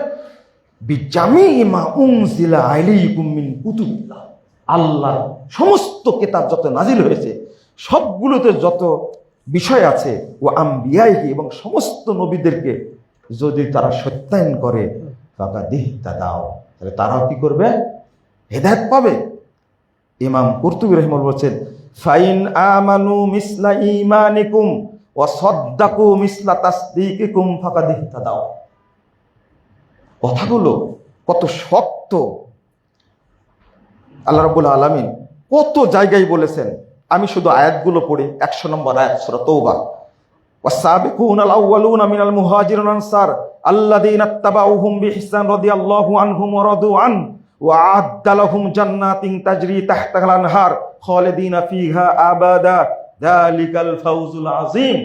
S1: বিজামিয়ে মা উনজিলা আলাইকুম মিন কুতুবিল্লাহ, আল্লাহর সমস্ত কিতাব যত নাজিল হয়েছে সবগুলোতে যত বিষয় আছে, ও আম্বিয়াইহি, এবং সমস্ত নবীদেরকে যদি তারা সত্যায়ন করে, ফাকাদ ইহতাদাও, তাহলে তারাও কি করবে? হেদায়েত পাবে। ইমাম কুরতুবী রাহিমাহুল্লাহ বলেছেন ফাইন আমানু মিসলা ঈমানিকুম ওয়া সাদ্দাকু মিসলা তাসদীকিকুম ফাকাদ ইহতাদাও। কথাগুলো কত শক্ত। আল্লাহ রাব্বুল আলামিন কত জায়গায় বলেছেন। আমি শুধু আয়াতগুলো পড়ি। 100 নম্বর আয়াত সূরা তাওবা, ওয়াস-সাবিকুনাল আউয়ালুনা মিনাল মুহাজিরিন ওয়াল আনসার আল্লাযীনা ইত্তাবাউহুম বিইহসান রাদিয়াল্লাহু আনহুম ওয়া রাদু আন وأعد لهم جنات تجري تحتها الأنهار خالدين فيها أبدا ذلك الفوز العظيم।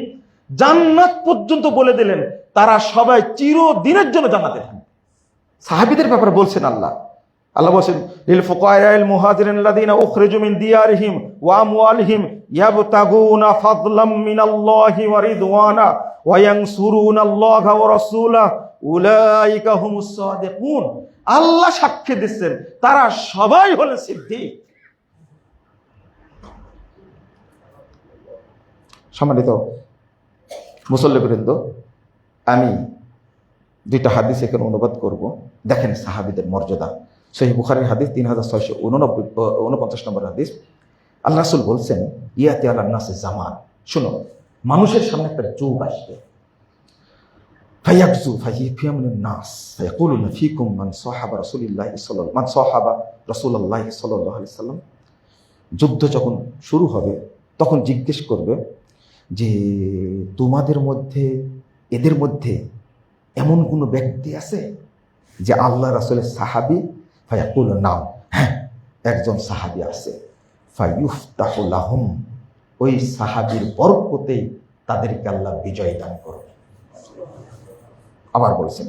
S1: জান্নাত পর্যন্ত বলে দিলেন, তারা সবাই চিরদিনের জন্য জান্নাতে থাকবে। সাহাবীদের ব্যাপারে বলছেন আল্লাহ বলছেন, লিল ফুকারাইল মুহাজিরিন আল্লাযীনা উখরিজু মিন দিয়ারিহিম ওয়া আমওয়ালিহিম ইয়াবতাগুনা ফাদলাম মিনাল্লাহি ওয়া রিদওয়ানা ওয়া ইয়ানসুরুনাল্লাহা ওয়া রাসূলাহু উলাইকা হুমুস সাদিকুন। আল্লাহ সাক্ষ্য দিচ্ছেন তারা সবাই হলেন সিদ্দিক। সম্মানিত মুসল্লিবৃন্দ, আমি দুইটা হাদিস এখানে অনুবাদ করব। দেখেন সাহাবীদের মর্যাদা। সহিহ বুখারীর হাদিস 3649 নম্বর হাদিস। আল্লাহ রাসূল বলছেন, ইয়াতি আলান নাসি জামান, শুনো, মানুষের সামনে একটা যুগ আসবে, ফায়াকজু ফায়াফিয়ামুন নাস ফায়াকুলুনা ফীকুম মান সাহাবা রাসূলুল্লাহি সাল্লাল্লাহু আলাইহি সাল্লাম। যুদ্ধ যখন শুরু হবে তখন জিজ্ঞেস করবে যে তোমাদের মধ্যে, এদের মধ্যে এমন কোনো ব্যক্তি আছে যে আল্লাহ রাসূলের সাহাবী? ফায়াকুল নাম, হ্যাঁ একজন সাহাবী আছে। ফায়ুফতাহু লাহুম, ওই সাহাবীর বরকতেই তাদেরকে আল্লাহ বিজয় দান করবে। আবার বলছেন,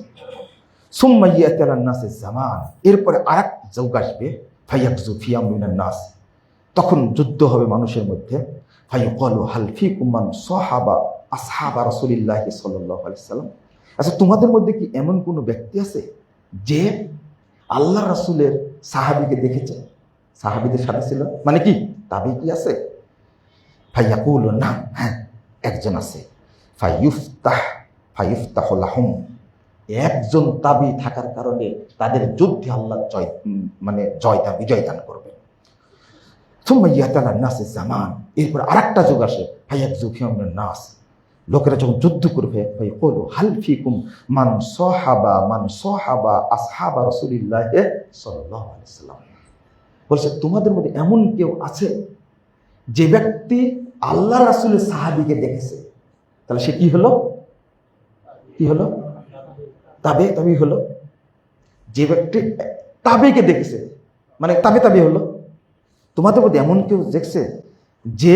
S1: সুম্মা ইয়াতি আলান নাসি জামান, এরপরে আরেক যুগ আসবে, ফায়াকজু ফিয়া মিনান নাস, তখন যুদ্ধ হবে মানুষের মধ্যে। ফায়ুকালু হাল ফীকুম মান সাহাবা আসহাবা রাসূলিল্লাহি সাল্লাল্লাহু আলাইহি সাল্লাম। আচ্ছা, তোমাদের মধ্যে কি এমন কোনো ব্যক্তি আছে যে আল্লাহ রাসূলের সাহাবীকে দেখেছে, সাহাবীদের সাথে ছিল? মানে কি তাবে কি আছে? ফায়াকুলু না, হ্যাঁ একজন আছে। ফায়ুফতাহু লাহুম, একজন তাবি থাকার কারণে তাদের যুদ্ধে আল্লাহ বিজয় দান করবে। সুম্মা ইয়াতি আলান নাসি জামান, এরপর আরেকটা যুগ আসে, ফায়াকজু ফিয়া মিনান নাস, লোকেরা যখন যুদ্ধ করবে, ফায়াকুলু হাল ফীকুম মান সাহাবা আসহাবা রাসূলিল্লাহি সাল্লাল্লাহু আলাইহি সাল্লাম। বলছে তোমাদের মধ্যে এমন কেউ আছে যে ব্যক্তি আল্লাহ রাসূলের সাহাবীকে দেখেছে? তাহলে সে কি হলো? তাবি হলো। যে ব্যক্তি তাবিকে দেখেছে মানে তাবি হলো। তোমাদের মধ্যে এমন কেউ দেখছে যে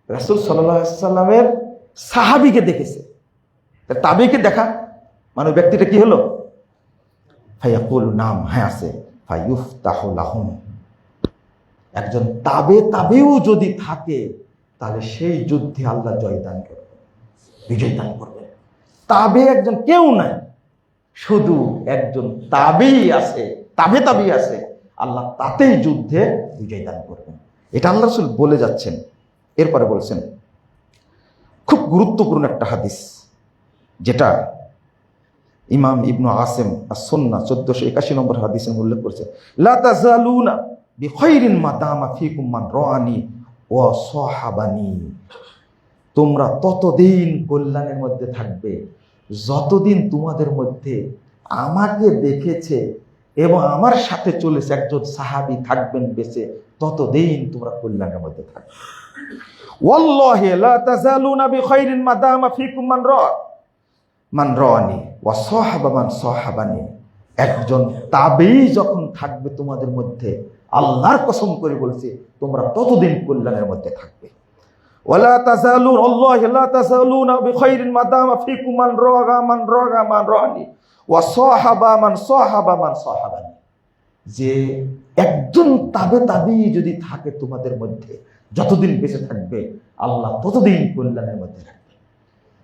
S1: রাসূল সাল্লাল্লাহু আলাইহি সাল্লামের সাহাবীকে দেখেছে? তাবিকে দেখা মানে ব্যক্তিটা কি হলো? ফায়াকুল নাম, হ্যাঁ আছে। ফায়ুফতাহু লাহুম, একজন তাবেও যদি থাকে তাহলে সেই যুদ্ধে আল্লাহ জয়দান করবে, বিজয় দান করবে। তাবে একজন কেউ নাই, শুধু একজন তাবেই আছে, তাবে আছে, আল্লাহ তাতেই যুদ্ধে বিজয় দান করবেন। এটা আল্লাহ রাসূল বলে যাচ্ছেন। এরপরে বলছেন খুব গুরুত্বপূর্ণ একটা হাদিস, যেটা ইমাম ইবনু আসিম আস-সুন্নাহ 1481 নম্বর হাদিসে উল্লেখ করেছে, লা তাযালুনা বিখাইরিন মা দামা ফীকুম মান রাআনি ওয়া সাহাবানি। তোমরা ততদিন কল্যাণের মধ্যে থাকবে যতদিন তোমাদের মধ্যে আমাকে দেখেছে এবং আমার সাথে চলেছে একজন সাহাবী থাকবেন বেঁচে, ততদিন তোমরা কল্যাণের মধ্যে থাকবে। ওয়াল্লাহি লা তাযালুনা বিখাইরিন মা দামা ফীকুম মান রাআনি ওয়া সাহাবা মান সাহাবানি। একজন তাবেই যখন থাকবে তোমাদের মধ্যে, আল্লাহর কসম করে বলছে তোমরা ততদিন কল্যাণের মধ্যে থাকবে। ওয়ালা তাযালুন আল্লাহি লা তাযালুনা বিখাইরিন মা দামা ফীকুম মান রাআনি ওয়া সাহাবা মান সাহাবানি। যে একজন তাবি যদি থাকে তোমাদের মধ্যে, যতদিন বেঁচে থাকবে আল্লাহ ততদিন কল্যাণের মধ্যে রাখবে।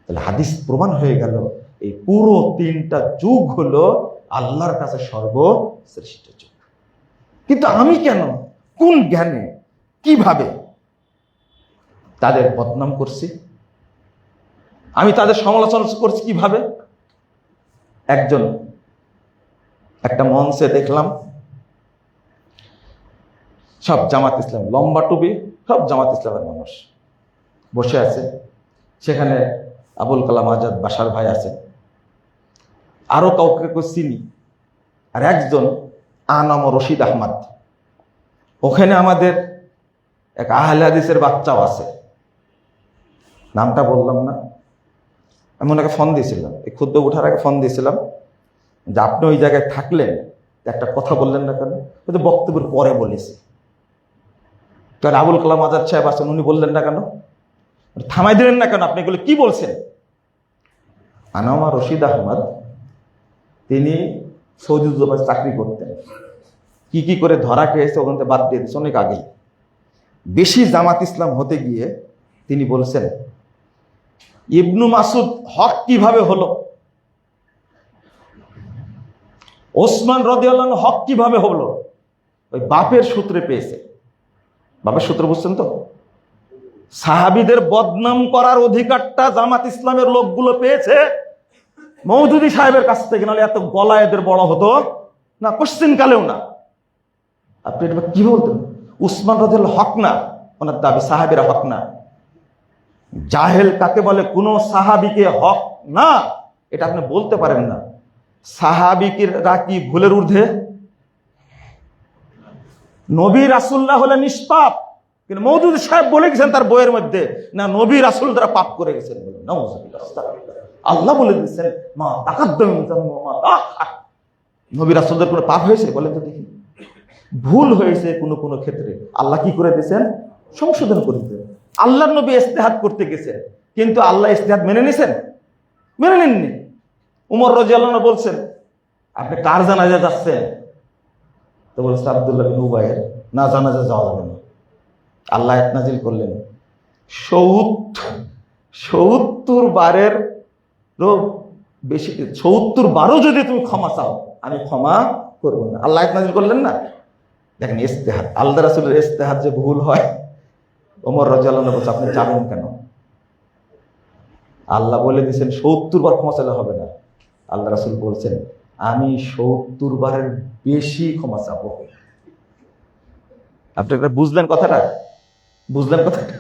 S1: তাহলে হাদিস প্রমাণ হয়ে গেল এই পুরো 3টা যুগ হলো আল্লাহর কাছে সর্বশ্রেষ্ঠ যুগ। কিন্তু আমি কেন, কোন জ্ঞানে, কিভাবে তাদের বদনাম করছি, আমি তাদের সমালোচনা করছি কিভাবে? একটা মঞ্চে দেখলাম সব জামাত ইসলাম, লম্বা টুপি, সব জামাত ইসলামের মানুষ বসে আছে। সেখানে আবুল কালাম আজাদ বাশার ভাই আছে, আরো কাউকে চিনি, আর একজন আনাম রশিদ আহমদ। ওখানে আমাদের এক আহলে হাদিসের বাচ্চাও আছে, নামটা বললাম না। আমি ওনাকে ফোন দিয়েছিলাম, এই খুদ্ ওঠার আগে ফোন দিয়েছিলাম যে আপনি ওই জায়গায় থাকলেন, একটা কথা বললেন না কেন? হয়তো বক্তব্যের পরে বলেছে। কারণ আবুল কালাম আজাদ সাহেব আছেন, উনি বললেন না কেন? থামাই দিলেন না কেন? আপনি এগুলো কি বলছেন? আনোয়ার রশিদ আহমদ তিনি সৌদি দুবাই চাকরি করতেন, কি কি করে ধরা খেয়েছে ওখান থেকে বাদ দিয়ে দিয়েছে অনেক আগে। বেশি জামাত ইসলাম হতে গিয়ে তিনি বলছেন ইবনু মাসুদ হক কিভাবে হলো, ওসমান রাদিয়াল্লাহু আনহু হক কিভাবে হলো, ওই বাপের সূত্রে পেয়েছে। বাপের সূত্র বুঝছেন তো? সাহাবীদের বদনাম করার অধিকারটা জামাত ইসলামের লোকগুলো পেয়েছে মওদুদী সাহেবের কাছ থেকে, নাহলে এত গলা এদের বড় হতো না, কোশ্চিন কালেও না। আপনি এটা কি বলতেন? উসমান রাদিয়াল্লাহু হক না, ওনার দাবি সাহাবীরা হক না। জাহেল কাকে বলে? কোন সাহাবীকে হক না এটা আপনি বলতে পারেন না। সাহাবীরা কি ভুলের ঊর্ধ্বে? নবী রাসূলুল্লাহ হলে নিষ্পাপ, কিন্তু মওদুদী সাহেব বলে গেছেন তার বইয়ের মধ্যে না, নবী রাসূল দ্বারা পাপ করে গেছেন বলে। নাউযুবিল্লাহ, আস্তাগফিরুল্লাহ। আল্লাহ বলে দিয়েছেন মা তাকাদ্দাম মিন যামবি ওয়া মা তাআখার। নবী রাসূলদের কোনো পাপ হয়েছে বলেন তো দেখি? ভুল হয়েছে কোনো কোনো ক্ষেত্রে, আল্লাহ কি করে দিয়েছেন? সংশোধন করে দিয়েছেন। আল্লাহর নবী ইজতিহাদ করতে গেছেন, কিন্তু আল্লাহ ইজতিহাদ মেনে নিয়েছেন? মেনে নেননি। উমর রাদিয়াল্লাহু আনহু বলছেন আপনি কার জানাজা যাচ্ছেন? তো বলছে আব্দুল্লাহ বিন উবাইয়ের। না, জানাজা যাওয়া যাবে না। আল্লাহ আয়াত নাজিল করলেন ৭০ বারের বেশি, ৭০ বারও যদি তুমি ক্ষমা চাও আমি ক্ষমা করবো না। আল্লাহ আয়াত নাজিল করলেন না। দেখেন ইজতিহাদ, আল্লাহ রাসূলের ইজতিহাদ যে ভুল হয়। ওমর রাদিয়াল্লাহু আনহু বলছে আপনি যাবেন কেন? আল্লাহ বলে দিয়েছেন ৭০ বার ক্ষমা চাইলে হবে না। আল্লাহ রাসূল বলছেন আমি ৭০ বারের বেশি ক্ষমা চাবো। আপনি একটা বুঝলেন কথাটা? বুঝলেন কথাটা?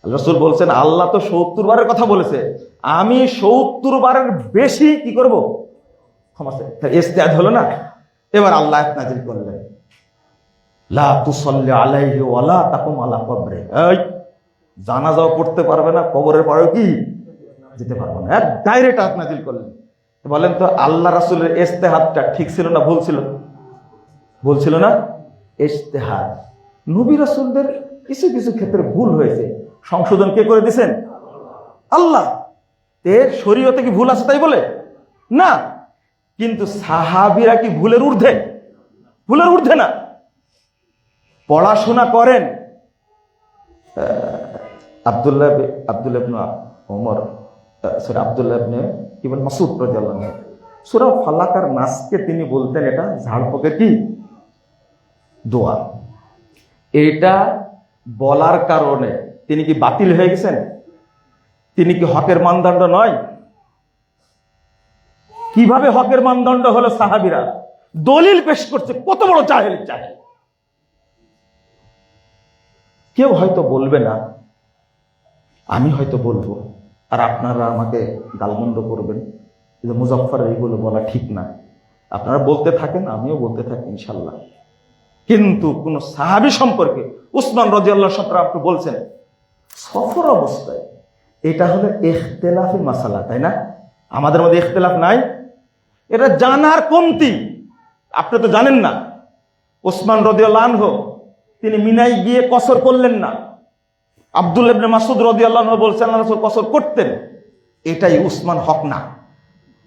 S1: আল্লাহ রাসূল বলছেন আল্লাহ তো ৭০ বারের কথা বলেছে, আমি ৭০ বারের বেশি কি করব? ক্ষমা চাই। ইজতিহাদ হলো না। এবার আল্লাহ আয়াত নাযিল করলেন লা তুসাল্লি আলাইহি ওয়া লা তাকুম আলা কবরে। এই জানাজাও পড়তে পারবে না, কবরের পাড়েও কি যেতে পারবে না। এক ডাইরেক্ট আয়াত নাযিল করলেন। বলেন তো আল্লাহ রাসূলের ইজতিহাদটা ঠিক ছিল না ভুল ছিল? ভুল ছিল না? ইজতিহাদ। নবী রাসূলদের কিছু কিছু ক্ষেত্রে ভুল হয়েছে, সংশোধন কে করে দিয়েছেন? আল্লাহ। এর শরীয়তে কি ভুল আছে তাই বলে না, কিন্তু সাহাবীরা কি ভুলের ঊর্ধ্বে? ভুলের ঊর্ধ্বে না। পড়াশোনা করেন আব্দুল্লাহ ইবনে ওমর, আব্দুল্লাহ ইবনে কি বল মাসউদ রাদিয়াল্লাহু আনহু সূরা ফালাক আর নাসকে তিনি বলতেন এটা ঝাড়ফুঁকের কি দোয়া। এটা বলার কারণে তিনি কি বাতিল হয়ে গেছেন? তিনি কি হকের মানদণ্ড নয়? কিভাবে হকের মানদণ্ড হলো? সাহাবীরা দলিল পেশ করছে, কত বড় জাহেল জাহেল। কেউ হয়তো বলবে না, আমি হয়তো বলবো, আর আপনারা আমাকে গালমন্দ করবেন যে মুজাফফর এইগুলো বলা ঠিক না। আপনারা বলতে থাকেন, আমিও বলতে থাকি ইনশাল্লাহ। কিন্তু কোন সাহাবী সম্পর্কে উসমান রাদিয়াল্লাহু আনহু আপনি বলছেন সফর অবস্থায়, এটা হলো ইখতিলাফি মাসালা, তাই না? আমাদের মধ্যে ইখতিলাফ নাই, এটা জানার কমতি। আপনি তো জানেন না উসমান রাদিয়াল্লাহু আনহু তিনি মিনায় গিয়ে কসর করলেন না। আব্দুল্লাহ ইবনে মাসউদ রাদিয়াল্লাহু আনহু বলছেন আল্লাহ রাসূল কসর করতেন। এটাই উসমান হক না,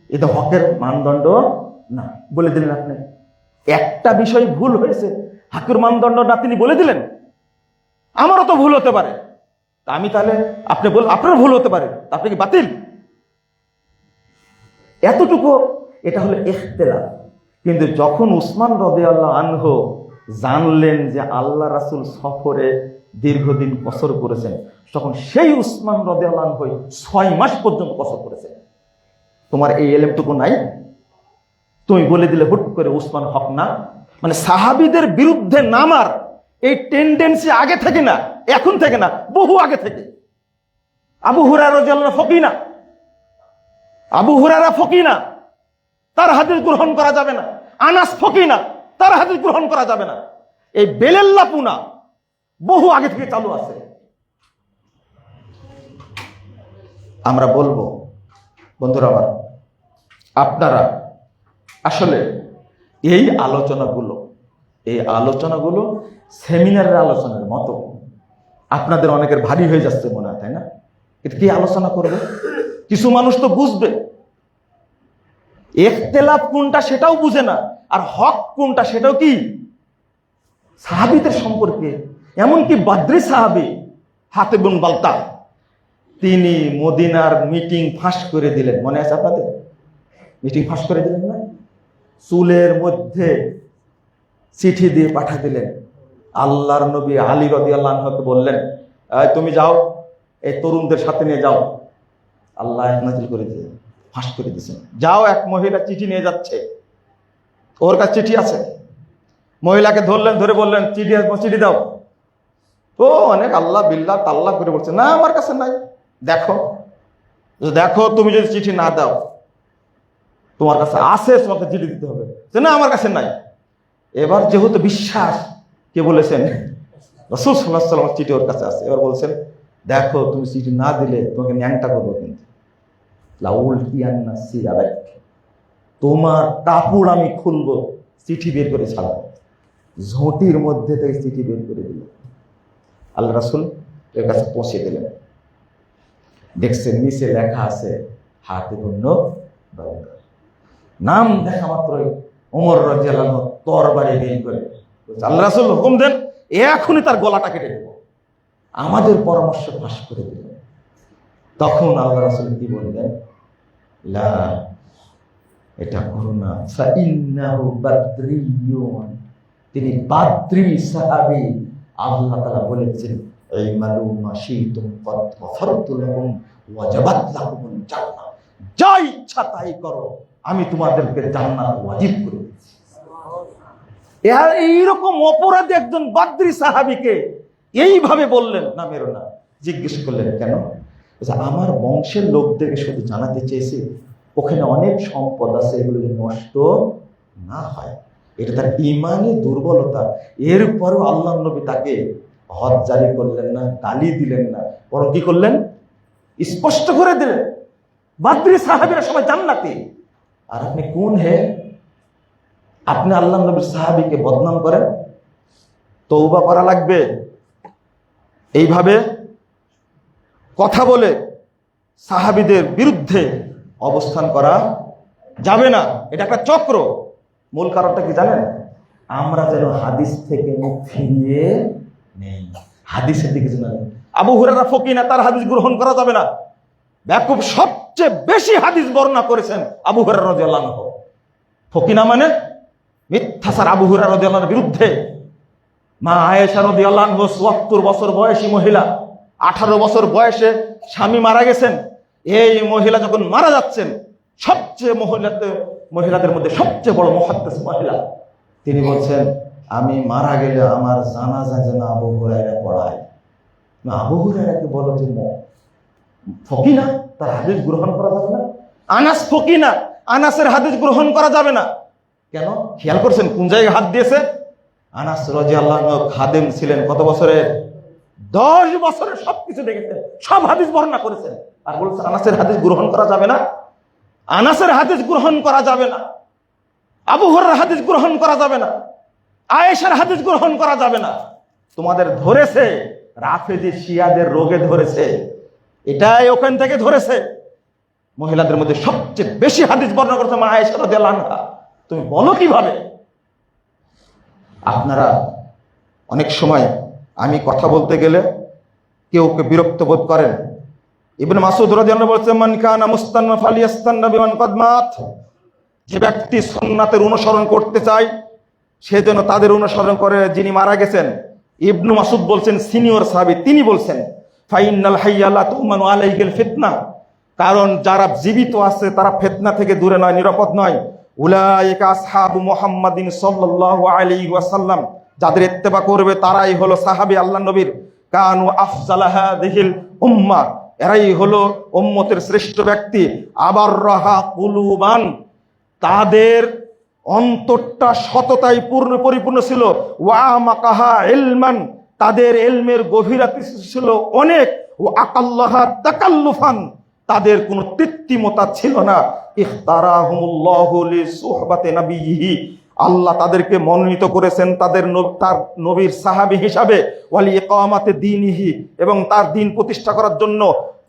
S1: এটা হকের মানদণ্ড না, বলে দিলেন আপনি। একটা বিষয় ভুল হয়েছে, হকের মানদণ্ড না তিনি বলে দিলেন। আমারও তো ভুল হতে পারে, আমি তাহলে আপনি বল আপনার ভুল হতে পারে, আপনি কি বাতিল? এতটুকু এটা হলো ইখতিলাফ। কিন্তু যখন উসমান রাদিয়াল্লাহু আনহু জানলেন যে আল্লাহ রাসূল সফরে দীর্ঘদিন কসর করেছেন, তখন সেই উসমান রাদিয়াল্লাহু আনহু 6 মাস পর্যন্ত কসর করেছেন। তোমার এই এলেমটুকু নাই? তুমি বলে দিলে হুট করে উসমান হক না। মানে সাহাবীদের বিরুদ্ধে নামার এই টেন্ডেন্সি আগে থেকে না, এখন থেকে না, বহু আগে থেকে। আবু হুরায়রা রাদিয়াল্লাহু আনহু ফকিহ না, আবু হুরায়রা ফকিহ না, তার হাদিস গ্রহণ করা যাবে না। আনাস ফকিহ না, তার হাদিস গ্রহণ করা যাবে না। এই বেলেল্লাপুনা বহু আগে থেকে চালু আছে। আমরা বলবো বন্ধুরা আমার, আপনারা আসলে এই আলোচনাগুলো সেমিনারের আলোচনার মতো। আপনাদের অনেকের ভারী হয়ে যাচ্ছে মনে হয়, তাই না? এটা কি আলোচনা করবে? কিছু মানুষ তো বুঝবে, ইখতিলাফ কোনটা সেটাও বুঝে না, আর হক কোনটা সেটাও কি সাহাবীদের সম্পর্কে। এমনকি বাদরি সাহাবী হাতিব বিন বালতা, তিনি মদিনার মিটিং ফাঁস করে দিলেন। মনে আছে আপনাদের? মিটিং ফাঁস করে দিলেন না? চুলের মধ্যে চিঠি দিয়ে পাঠা দিলেন। আল্লাহর নবী আলী রাদিয়াল্লাহু আনহুকে বললেন, তুমি যাও, এই তরুণদের সাথে নিয়ে যাও। আল্লাহ নাযিল করে দিয়ে ফাঁস করে দিয়েছেন। যাও, এক মহিলা চিঠি নিয়ে যাচ্ছে, ওর কাছে চিঠি আছে। মহিলাকে ধরলেন, ধরে বললেন, চিঠি দাও। ও অনেক আল্লাহ বিল্লাহ তাল্লাহ করে বলছে, না আমার কাছে নাই। দেখো, তুমি যদি চিঠি না দাও, তোমার কাছে আছে, তোমাকে চিঠি দিতে হবে। না আমার কাছে নাই। এবার যেহেতু বিশ্বাস, কে বলেছেন? রাসূল সাল্লাল্লাহু আলাইহি ওয়াসাল্লামের চিঠি ওর কাছে আছে। এবার বলছেন, দেখো তুমি চিঠি না দিলে তোমাকে ন্যাংটা করবো, কিন্তু লাউল কিয়ান্না সিরাক, তোমার কাপড় আমি খুলবো, চিঠি বের করে ছাড়াবো। ঝুঁটির মধ্যে থেকে চিঠি বের করে দিল। আল্লাহ রাসূল এর কাছে পৌঁছে দিলেন। দেখছেন নিচে লেখা আছে হাতিব বিন বালতা। নাম দেখা মাত্রই ওমর রাদিয়াল্লাহু আনহু তরবারি বের করে আল্লাহ রাসূল হুকুম দেন, এখনই তার গলাটা কেটে দেব। আমাদের পরামর্শ ফাঁস করে দিলেন। তখন আল্লাহ রাসূল কি বললেন? লা, এটা করো না। ফাইন্নাহু বাদরিয়্যুন, তিনি বাদরি সাহাবী। আল্লাহ তাআলা বলেছেন, এই মালুমা শিতুম কদ গফারতু লাকুম ওয়াজাবাত লাকুমুল জান্নাহ, যা ইচ্ছা তাই করো, আমি তোমাদেরকে জান্নাত ওয়াজিব করে দিয়েছি। এইরকম অপরাধী একজন বাদরি সাহাবীকে এইভাবে বললেন, না মেরো না। জিজ্ঞেস করলেন কেন? আমার বংশের লোকদেরকে শুধু জানাতে চেয়েছি ওখানে অনেক সম্পদ আছে, এগুলো নষ্ট না হয়। এটা তার ইমানি দুর্বলতা। এরপরও আল্লাহ নবী তাকে হদ জারি করলেন না, গালি দিলেন না, বরং কি করলেন? স্পষ্ট করে দিলেন বাদরি সাহাবীরা সবাই জান্নাতি। আর আপনি কোন হে? আপনি আল্লাহ নবীর সাহাবীকে বদনাম করেন। তওবা করা লাগবে। এইভাবে কথা বলে সাহাবীদের বিরুদ্ধে অবস্থান করা যাবে না। এটা একটা চক্র। মূল কারণটা কি জানেন? আমরা যেন হাদিস থেকে মুখ ফিরিয়ে নেই, হাদিসের দিকে যেন। আবু হুরায়রা ফকিহ না, তার হাদিস গ্রহণ করা যাবে না। বেকুব সবচেয়ে বেশি হাদিস বর্ণনা করেছেন আবু হুরায়রা রাদিয়াল্লাহু আনহু। ফকিহ না মানে মিথ্যাচার। আবু হুরায়রা রাদিয়াল্লাহু আনহুর বিরুদ্ধে মা আয়েশা রাদিয়াল্লাহু আনহা ৭৪ বছর বয়সী মহিলা, 18 বছর বয়সে স্বামী মারা গেছেন। এই মহিলা যখন মারা যাচ্ছেন, সবচেয়ে মহিলাদের মধ্যে সবচেয়ে বড় মুহাদ্দিস মহিলা, তিনি বলছেন, আমি মারা গেলে আমার জানাজা যেন আবু হুরায়রা পড়ায়। না, আবু হুরায়রাকে বলো যে ফকিহ না, তার হাদিস গ্রহণ করা যাবে না। আনাস ফকিহ না, আনাসের হাদিস গ্রহণ করা যাবে না। কেন? খেয়াল করছেন কোন জায়গায় হাত দিয়েছে? আনাস রাদিয়াল্লাহু আনহু খাদেম ছিলেন কত বছরের? 10 বছরের। সবকিছু দেখেছেন, সব হাদিস বর্ণনা করেছেন। আর বলছে আনাসের হাদিস গ্রহণ করা যাবে না। আনাসের হাদিস গ্রহণ করা যাবে না, আবু হুরায়রার হাদিস গ্রহণ করা যাবে না, আয়েশার হাদিস গ্রহণ করা যাবে না। তোমাদের ধরেছে রাফেজি শিয়াদের রোগে ধরেছে, এটাই ওখান থেকে ধরেছে। মহিলাদের মধ্যে সবচেয়ে বেশি হাদিস বর্ণনা করছে মা আয়েশা রাদিয়াল্লাহু আনহা। তুমি বলো কিভাবে? আপনারা অনেক সময় আমি কথা বলতে গেলে কেউ বিরক্ত বোধ করেন। ইবনে মাসউদ রাদিয়াল্লাহু আনহু বলেছেন, মান কানা মুস্তান্না ফালিয়াস্তান্না বিমান কদ মাত, যে ব্যক্তি সুন্নাতের অনুসরণ করতে চায় সে যেন তাদের অনুসরণ করে যিনি মারা গেছেন। ইবনে মাসউদ বলছেন, সিনিয়র সাহাবী, তিনি বলছেন, ফাইনাল হাইয়া লা তুমানু আলাইহিল ফিতনা, কারণ যারা জীবিত আছে তারা ফিতনা থেকে দূরে নয়, নিরাপদ নয়। উলাইকা আসহাবু মুহাম্মাদিন সাল্লাল্লাহু আলাইহি ওয়াসাল্লাম, যাদের ইত্তেবা করবে তারাই হলো সাহাবী আল্লাহ নবীর। কানু আফজালা হাযিহিল উম্মাহ, এরাই হলো উম্মতের শ্রেষ্ঠ ব্যক্তি। আবার রাহা কুলুবান, তাদের অন্তরটা সততায় পরিপূর্ণ ছিল। ওয়া মাকাহা ইলমান, তাদের ইলমের গভীরতা ছিল অনেক। ও আকাল্লাহা তাকাল্লুফান, তাদের কোনো কৃত্রিমতা ছিল না। ইখতারাহুমুল্লাহু লিসুহবাতি নবিয়্যিহি, আল্লাহ তাদেরকে মনোনীত করেছেন তার নবীর সাহাবী হিসাবে, ওয়ালি ইকামাতে দীনিহি, এবং তার দিন প্রতিষ্ঠা করার জন্য।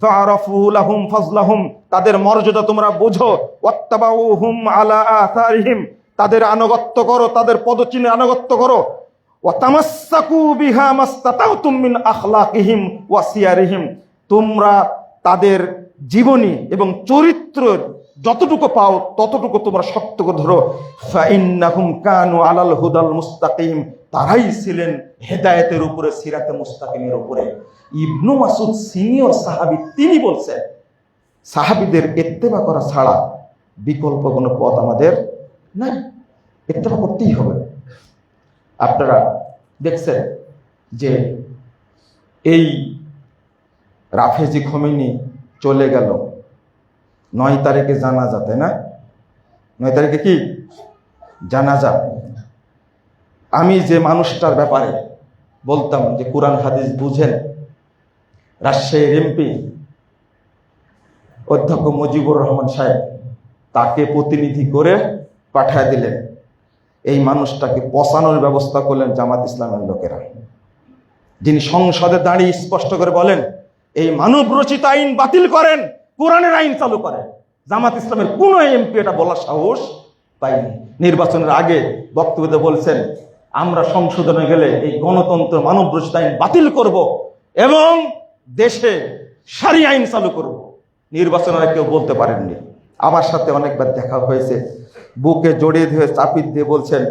S1: ফাআরাফু লাহুম ফাজলাহুম, তাদের মর্যাদা তোমরা বুঝো। ওয়াত্তাবাউহুম আলা আথারিহিম, তাদের আনুগত্য করো, তাদের পদচিহ্নে আনুগত্য করো। ওয়া তামাসসাকু বিহা মাস্তাতাউতুম মিন আখলাকিহিম ওয়া সিয়ারিহিম, তোমরা তাদের জীবনী এবং চরিত্রের যতটুকু পাও ততটুকু তোমরা শক্ত করে ধরো। ফাইন্নাহুম কানু আলাল হুদাল মুস্তাকিম, তারাই ছিলেন হেদায়েতের উপরে, সিরাতে মুস্তাকিমের উপরে। ইবনু মাসউদ সিনিয়র সাহাবী, তিনি বলছেন সাহাবীদের ইত্তেবা করা ছাড়া বিকল্প কোনো পথ আমাদের নাই, ইত্তেবা করতেই হবে। আপনারা দেখছেন যে এই রাফেজি খোমেনি চলে গেল 9 তারিখে জানাজা, তাই না? 9 তারিখে কি জানাজা? আমি যে মানুষটার ব্যাপারে বলতাম যে কোরআন হাদিস বুঝেন, রাজশাহীর এমপি অধ্যক্ষ মুজিবুর রহমান সাহেব, তাকে প্রতিনিধি করে পাঠায় দিলেন। এই মানুষটাকে পচানোর ব্যবস্থা করলেন জামাত ইসলামের লোকেরা, যিনি সংসদে দাঁড়িয়ে স্পষ্ট করে বলেন এই মানব রচিত আইন বাতিল করেন, কোরআনের আইন চালু করেন। জামাত ইসলামের কোনো এমপি এটা বলার সাহস পাইনি। নির্বাচনের আগে বক্তব্যে বলছেন আমরা সংশোধনে গেলে এই গণতন্ত্র মানব রচিত আইন বাতিল করব এবং দেশে সারিয়া আইন চালু করব। নির্বাচনের কেউ বলতে পারেননি। আমার সাথে অনেকবার দেখা হয়েছে, বুকে জড়িয়ে ধরে চাপিয়ে দিয়ে বলছেন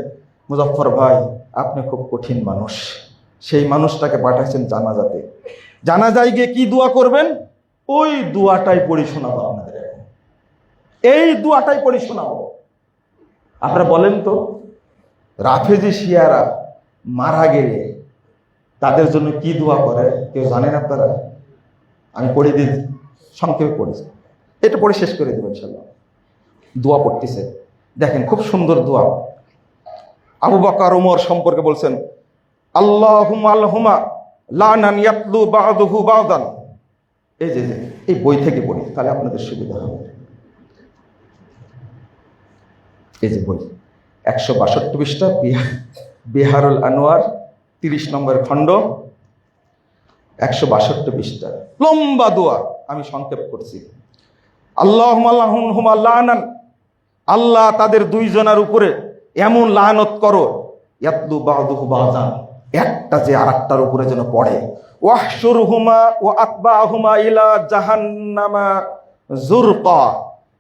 S1: মুজফ্ফর ভাই আপনি খুব কঠিন মানুষ। সেই মানুষটাকে পাঠাচ্ছেন জানাজাতে। জানাজায় গিয়ে কি দোয়া করবেন? ওই দোয়াটাই পড়ি শোনাবো আপনাদের। এই দোয়াটাই পড়ি শোনাবো। আপনারা বলেন তো, রাফেজি শিয়ারা মারা গেলে তাদের জন্য কি দোয়া করে কেউ জানেন আপনারা? আমি পড়ে দিই, সংক্ষেপে পড়ি, এটা পড়ে শেষ করে দেবো ইনশাল্লাহ। দোয়া পড়তেছে, দেখেন খুব সুন্দর দোয়া। আবু বকর ওমর সম্পর্কে বলছেন আল্লাহুম্মা আলহুমা লানান ইয়াতলু বা'দুহু বা'দান। এই যে এই বই থেকে পড়ি, তাহলে আপনাদের সুবিধা হবে। এই যে বই 162 পৃষ্ঠা, বিহারুল আনোয়ার 30 নম্বর খণ্ড, 162 পৃষ্ঠা, লম্বা দোয়া। আমি সংক্ষেপ করছি। আল্লাহুম্মা লাহুমা লানান, আল্লাহ তাদের দুইজনের উপরে এমন লানত করো, ইয়াতলু বা'দুহু বা'দান, একটা যে আরেকটার উপরে যেন পড়ে। ওয়াহশুরহুমা ওয়া আতবাহুমা ইলা জাহান্নামা যুরকা,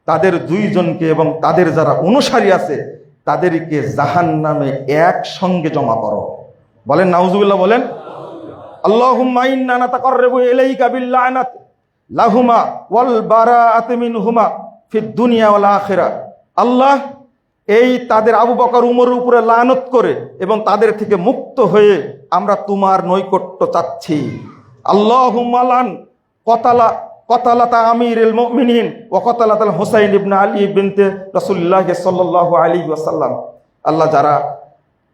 S1: তাদের দুইজনকে এবং তাদের যারা অনুসারী আছে তাদেরকে জাহান্নামে একসঙ্গে জমা করো। বলেন নাউজুবিল্লাহ, বলেন আল্লাহুম্মা ইন্না নাতাকাররাবু ইলাইকা বিল্লানাত লাহুমা ওয়াল বারাআতু মিনহুমা ফিদ দুনিয়া ওয়াল আখিরাহ। আল্লাহ এই তাদের আবু বকর উমরের উপরে লানত করে এবং তাদের থেকে মুক্ত হয়ে আমরা তোমার নৈকট্য চাচ্ছি। আল্লাহুম্মা লান কতালাতা আমিরুল মুমিনিন ওয়া কতালাতাল হুসাইন ইবনে আলী বিনতে রাসূলুল্লাহ সাল্লাল্লাহু আলাইহি ওয়াসাল্লাম। আল্লাহ যারা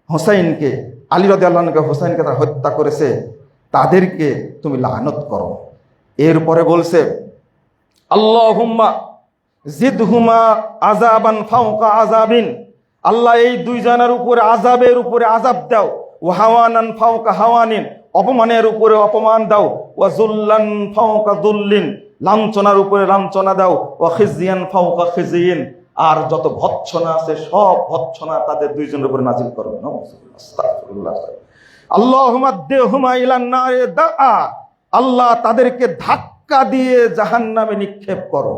S1: হুসাইনকে, আলী রাদিয়াল্লাহু আনহু হুসাইনকে তারা হত্যা করেছে তাদেরকে তুমি লানত করো। এরপরে বলছে আল্লাহুম্মা জিদহুমা আযাবান ফাওকা আযাবিন, আল্লাহ এই দুইজনের উপরে আযাবের উপরে আযাব দাও। ওয়া হাওয়ানান ফাওকা হাওয়ানিন, অপমানের উপরে অপমান দাও। ওয়া যুল্লান ফাওকা যুল্লিন, লাঞ্ছনার উপরে লাঞ্ছনা দাও। ওয়া খিজিয়ান ফাওকা খিজিয়িন, আর যত ভৎসনা আছে সব ভৎসনা তাদের দুইজনের উপরে নাজিল করো। আস্তাগফিরুল্লাহ। আল্লাহুম্মা দেহুমা ইলান নারে দাআ, আল্লাহ তাদেরকে ধাক্কা দিয়ে জাহান্নামে নিক্ষেপ করো।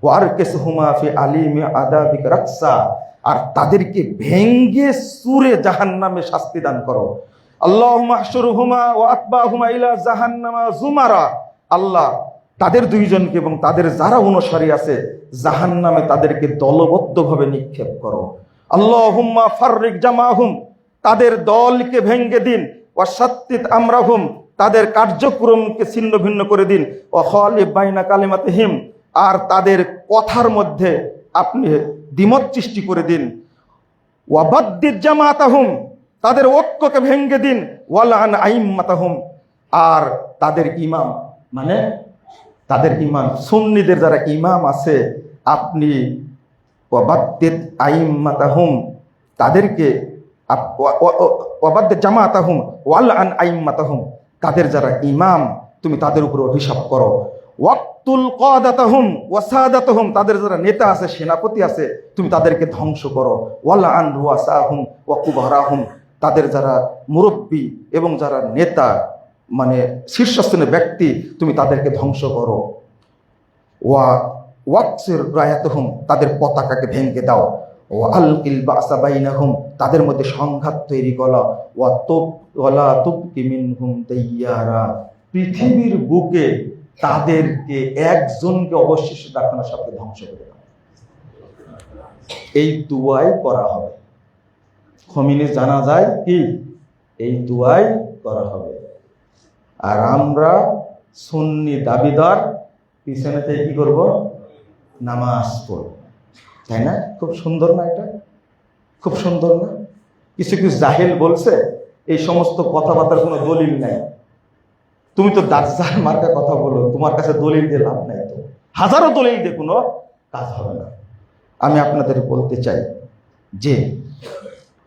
S1: ওয়ারকিসহুমা ফি আলিমি আযাবিকা রাকসা, আর তাদেরকে ভেঙ্গে চুরে জাহান্নামে শাস্তি দান করো। আল্লাহুম্মা আহশুরহুমা ওয়া আতবাহুমা ইলা জাহান্নামা যুমারা, আল্লাহ তাদের দুইজনকে এবং তাদের যারা অনুসারী আছে জাহান্নামে তাদেরকে দলবদ্ধভাবে নিক্ষেপ করো। আল্লাহুম্মা ফাররিক জামাহুম, তাদের দলকে ভেঙ্গে দিন। ওয়া শাত্তিত আমরাহুম, তাদের কার্যক্রমকে ছিন্ন ভিন্ন করে দিন। ওয়া খালিফ বাইনা কালিমাতিহিম, আর তাদের কথার মধ্যে আপনি দ্বিমত সৃষ্টি করে দিন। ওয়া বাদ্দিদ জামাতাহুম, তাদের ঐক্যকে ভেঙ্গে দিন। ওয়ালান আইম্মাতাহুম, আর তাদের ইমাম মানে তাদের ইমাম সুন্নিদের যারা ইমাম আছে আপনি ওয়া বাদ্দিদ আইম্মাতাহুম তাদেরকে ওয়াবাদ্দ জামাতাহুম ওয়াল আন আইম্মাতাহুম, তাদের যারা ইমাম তুমি তাদের উপর অভিশাপ করো। ওয়াক্তুল কাদাতাহুম ওয়া সাদাতাহুম, তাদের যারা নেতা আছে সেনাপতি আছে তুমি তাদেরকে ধ্বংস করো। ওয়াল আন রুয়াসাহুম ওয়া কুবরাহুম, তাদের যারা মুরব্বী এবং যারা নেতা মানে শীর্ষস্থানীয় ব্যক্তি তুমি তাদেরকে ধ্বংস করো। ওয়াকসির রায়াতুহুম, তাদের পতাকাকে ভেঙে দাও। ওয়ালকিল বাসা বাইনাহুম, তাদের মধ্যে সংঘাত তৈরি করো। ওয়ালা তুবকি মিনহুম দাইয়ারা, পৃথিবীর বুকে তাদেরকে একজনকে অবশিষ্ট রাখানোর সাথে ধ্বংস করে দাও। এই দুয়াই করা হবে। খমিনি জানা যায় কি এই দুয়াই করা হবে। আর আমরা সুন্নি দাবিদার পিছনে থেকে কি করব? নামাজ পড়ব, তাই না? খুব সুন্দর না এটা? খুব সুন্দর না? কিছু কিছু জাহেল বলছে এই সমস্ত কথাবার্তার কোনো দলিল নাই। তুমি তো দাজ্জাল মার্কা কথা বলো, তোমার কাছে দলিল দিয়ে লাভ নাই। তো হাজারো দলিল দিয়ে কোনো কাজ হবে না। আমি আপনাদের বলতে চাই যে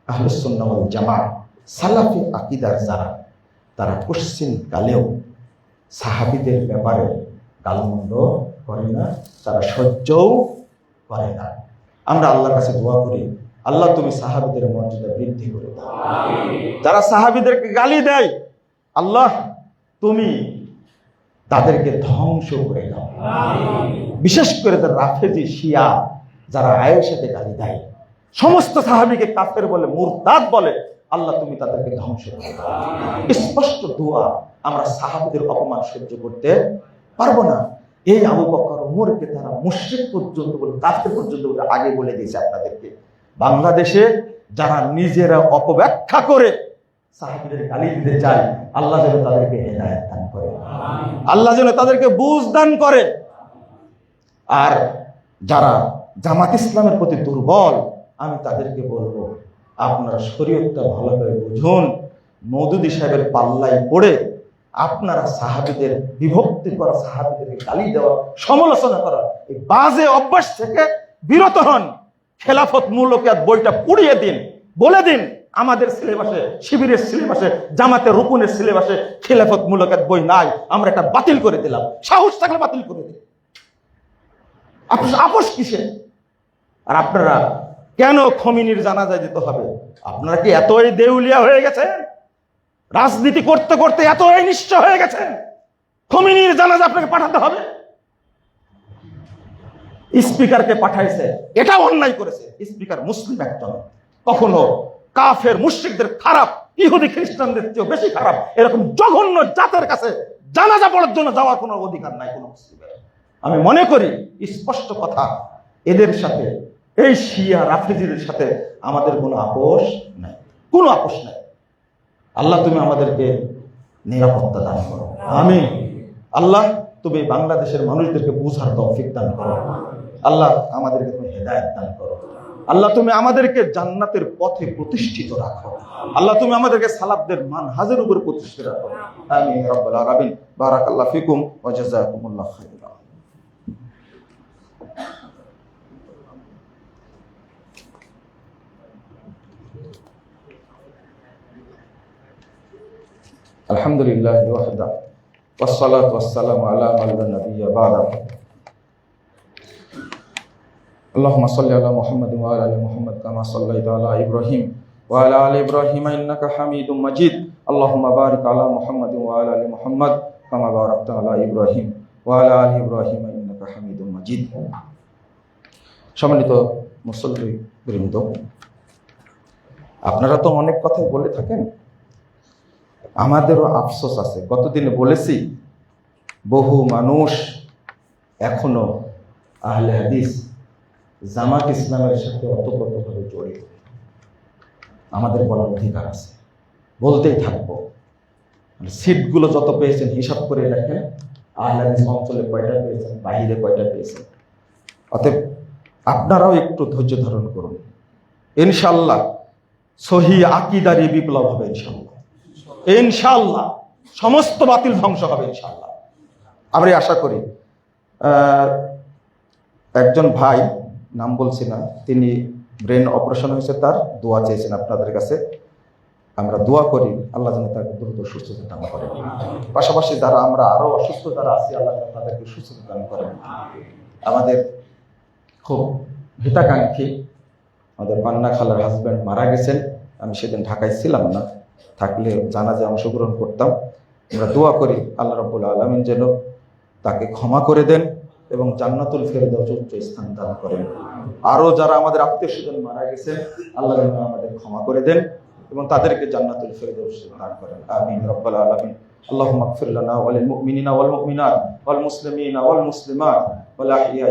S1: আহলুস সুন্নাহ ওয়াল জামাত সালাফি আকীদার যারা, তারা কোশ্চিন কালেও সাহাবীদের ব্যাপারে গালমন্দ করে না, তারা সহ্যও করে না। আমরা আল্লাহর কাছে দোয়া করি, আল্লাহ তুমি সাহাবীদের মর্যাদা বৃদ্ধি করে দাও। যারা সাহাবীদেরকে গালি দেয়, আল্লাহ তুমি তাদেরকে ধ্বংস করে দাও। বিশেষ করে যারা রাফেজি শিয়া, যারা আয়েশাকে গালি দেয়, সমস্ত সাহাবীকে কাফের বলে, মুরতাদ বলে, আল্লাহ তুমি তাদেরকে ধ্বংস করে দাও। স্পষ্ট দোয়া। আমরা সাহাবীদের অপমান সহ্য করতে পারবো না। এই আবু বকর ওমরকে তারা মুশরিক পর্যন্ত বলে, কাফের পর্যন্ত বলে আগে বলে দিয়েছে আপনাদেরকে। বাংলাদেশে যারা নিজেরা অপব্যাখ্যা করে সাহাবীদের গালি দিতে চায়, আল্লাহ যেন তাদেরকে হেদায়েত দান করে, আল্লাহ যেন তাদেরকে বুঝ দান করে। আর যারা জামাত ইসলামের প্রতি দুর্বল, আমি তাদেরকে বলবো আপনারা শরীয়তটা ভালো করে বুঝুন। মওদুদী সাহেবের পাল্লায় পড়ে আপনারা সাহাবীদের বিভক্তি করা, সাহাবীদেরকে গালি দেওয়া, সমালোচনা করা, এই বাজে অভ্যাস থেকে বিরত হন। খেলাফত মুলকিয়াত বইটা পুড়িয়ে দিন, বলে দিন আমাদের সিলেবাসে, শিবিরের সিলেবাসে, জামাতের রুকুনের সিলেবাসে খেলাফত মুলকিয়াত বই নাই, আমরা এটা বাতিল করে দিলাম। সাহস থাকলে বাতিল করে দিন। আপোষ কিসে? আর আপনারা কেন খমিনির জানাজায় যেতে হবে? আপনারা কি এতই দেউলিয়া হয়ে গেছেন? রাজনীতি করতে করতে এতই নিশ্চয় হয়ে গেছেন খমিনির জানাজা আপনাকে পাঠাতে হবে? স্পিকারকে পাঠাইছে, এটা অন্যায় করেছে। স্পিকার মুসলিম একজন, কখনো কাফের মুশরিকদের খারাপ, ইহুদি খ্রিস্টানদের চেয়েও বেশি খারাপ এরকম জঘন্য জাতের কাছে জানাজা পড়ার জন্য যাওয়ার কোনো অধিকার নাই কোনো মুসলিমের। আমি মনে করি স্পষ্ট কথা, এদের সাথে, এই শিয়া রাফেজিদের সাথে আমাদের কোনো আপোষ নাই, কোনো আপোষ নাই। আল্লাহ তুমি আমাদেরকে নিরাপত্তা দান করো, আমিন। আল্লাহ তুমি বাংলাদেশের মানুষদেরকে বুঝার তৌফিক দান করো। আল্লাহ আমাদেরকে তুমি হেদায়েত দান করো। আল্লাহ তুমি আমাদেরকে জান্নাতের পথে প্রতিষ্ঠিত রাখো। আল্লাহ তুমি আমাদেরকে সালাফদের মানহাজের উপর প্রতিষ্ঠিত রাখো। আমিন ইয়া রাব্বাল আলামিন। বারাকাল্লাহু ফিকুম ওয়া জাযাকুমুল্লাহু খাইরান। আলহামদুলিল্লাহ ওয়াহদা ওয়াসসালাতু ওয়াসসালামু আলা মান লা নাবিয়্যা বা'দা। আল্লাহুম্মা সাল্লি আলা মুহাম্মাদ ওয়া আলা আলি মুহাম্মাদ কামা সাল্লাইতা আলা ইব্রাহিম ওয়া আলা আলি ইব্রাহিম ইন্নাকা হামিদুম মাজিদ। আল্লাহুম্মা বারিক আলা মুহাম্মাদ ওয়া আলা আলি মুহাম্মাদ কামা বারাকতা আলা ইব্রাহিম ওয়া আলা আলি ইব্রাহিম ইন্নাকা হামিদুম মাজিদ। সম্মানিত মুসল্লিবৃন্দ, আপনারা তো অনেক কথাই বলে থাকেন, আমাদেরও আফসোস আছে। গতদিনে বলেছি বহু মানুষ এখনো আহলে হাদিস জামাত ইসলামের সাথে ওতপ্রোতভাবে জড়িত। আমাদের বলার অধিকার আছে, বলতেই থাকবো। সিটগুলো যত পেয়েছেন হিসাব করে রাখেন, আহলে হাদিস অঞ্চলে কয়টা পেয়েছেন, বাহিরে কয়টা পেয়েছেন। অতএব আপনারাও একটু ধৈর্য ধারণ করুন। ইনশাআল্লাহ সহিহ আকীদার বিপ্লব হবে ইনশাআল্লাহ। ইনশাআল্লাহ সমস্ত বাতিল ধ্বংস হবে ইনশাআল্লাহ, আমরা আশা করি। একজন ভাই, নাম বলছি না, তিনি ব্রেন অপারেশন হয়েছে, তার দোয়া চেয়েছেন আপনাদের কাছে। আমরা দোয়া করি আল্লাহ যেন তাকে দ্রুত সুস্থতা দান করেন। পাশাপাশি যারা আমরা আরো অসুস্থ যারা আছি, আল্লাহ যেন তাদেরকে সুস্থতা দান করেন। আমাদের খুব হিতাকাঙ্ক্ষী আমাদের পান্না খালার হাজব্যান্ড মারা গেছেন। আমি সেদিন ঢাকায় ছিলাম না, থাকলে জানাজায় অংশগ্রহণ করতাম। আমরা দোয়া করি আল্লাহ রাব্বুল আলামিন যেন তাকে ক্ষমা করে দেন এবং জান্নাতুল ফেরদাউস উচ্চ স্থান দান করেন। আরো যারা আমাদের আত্মীয় স্বজন মারা গেছেন, আল্লাহ যেন আমাদের ক্ষমা করে দেন এবং তাদেরকে জান্নাতুল ফেরদাউস দান করেন। আমিন রাব্বাল আলামিন। আল্লাহুম্মা ইগফির লানা ওয়া লিল মুমিনিনা ওয়াল মুমিনাত ওয়াল মুসলিমিনা ওয়াল মুসলিমাত ওয়াল আহইয়া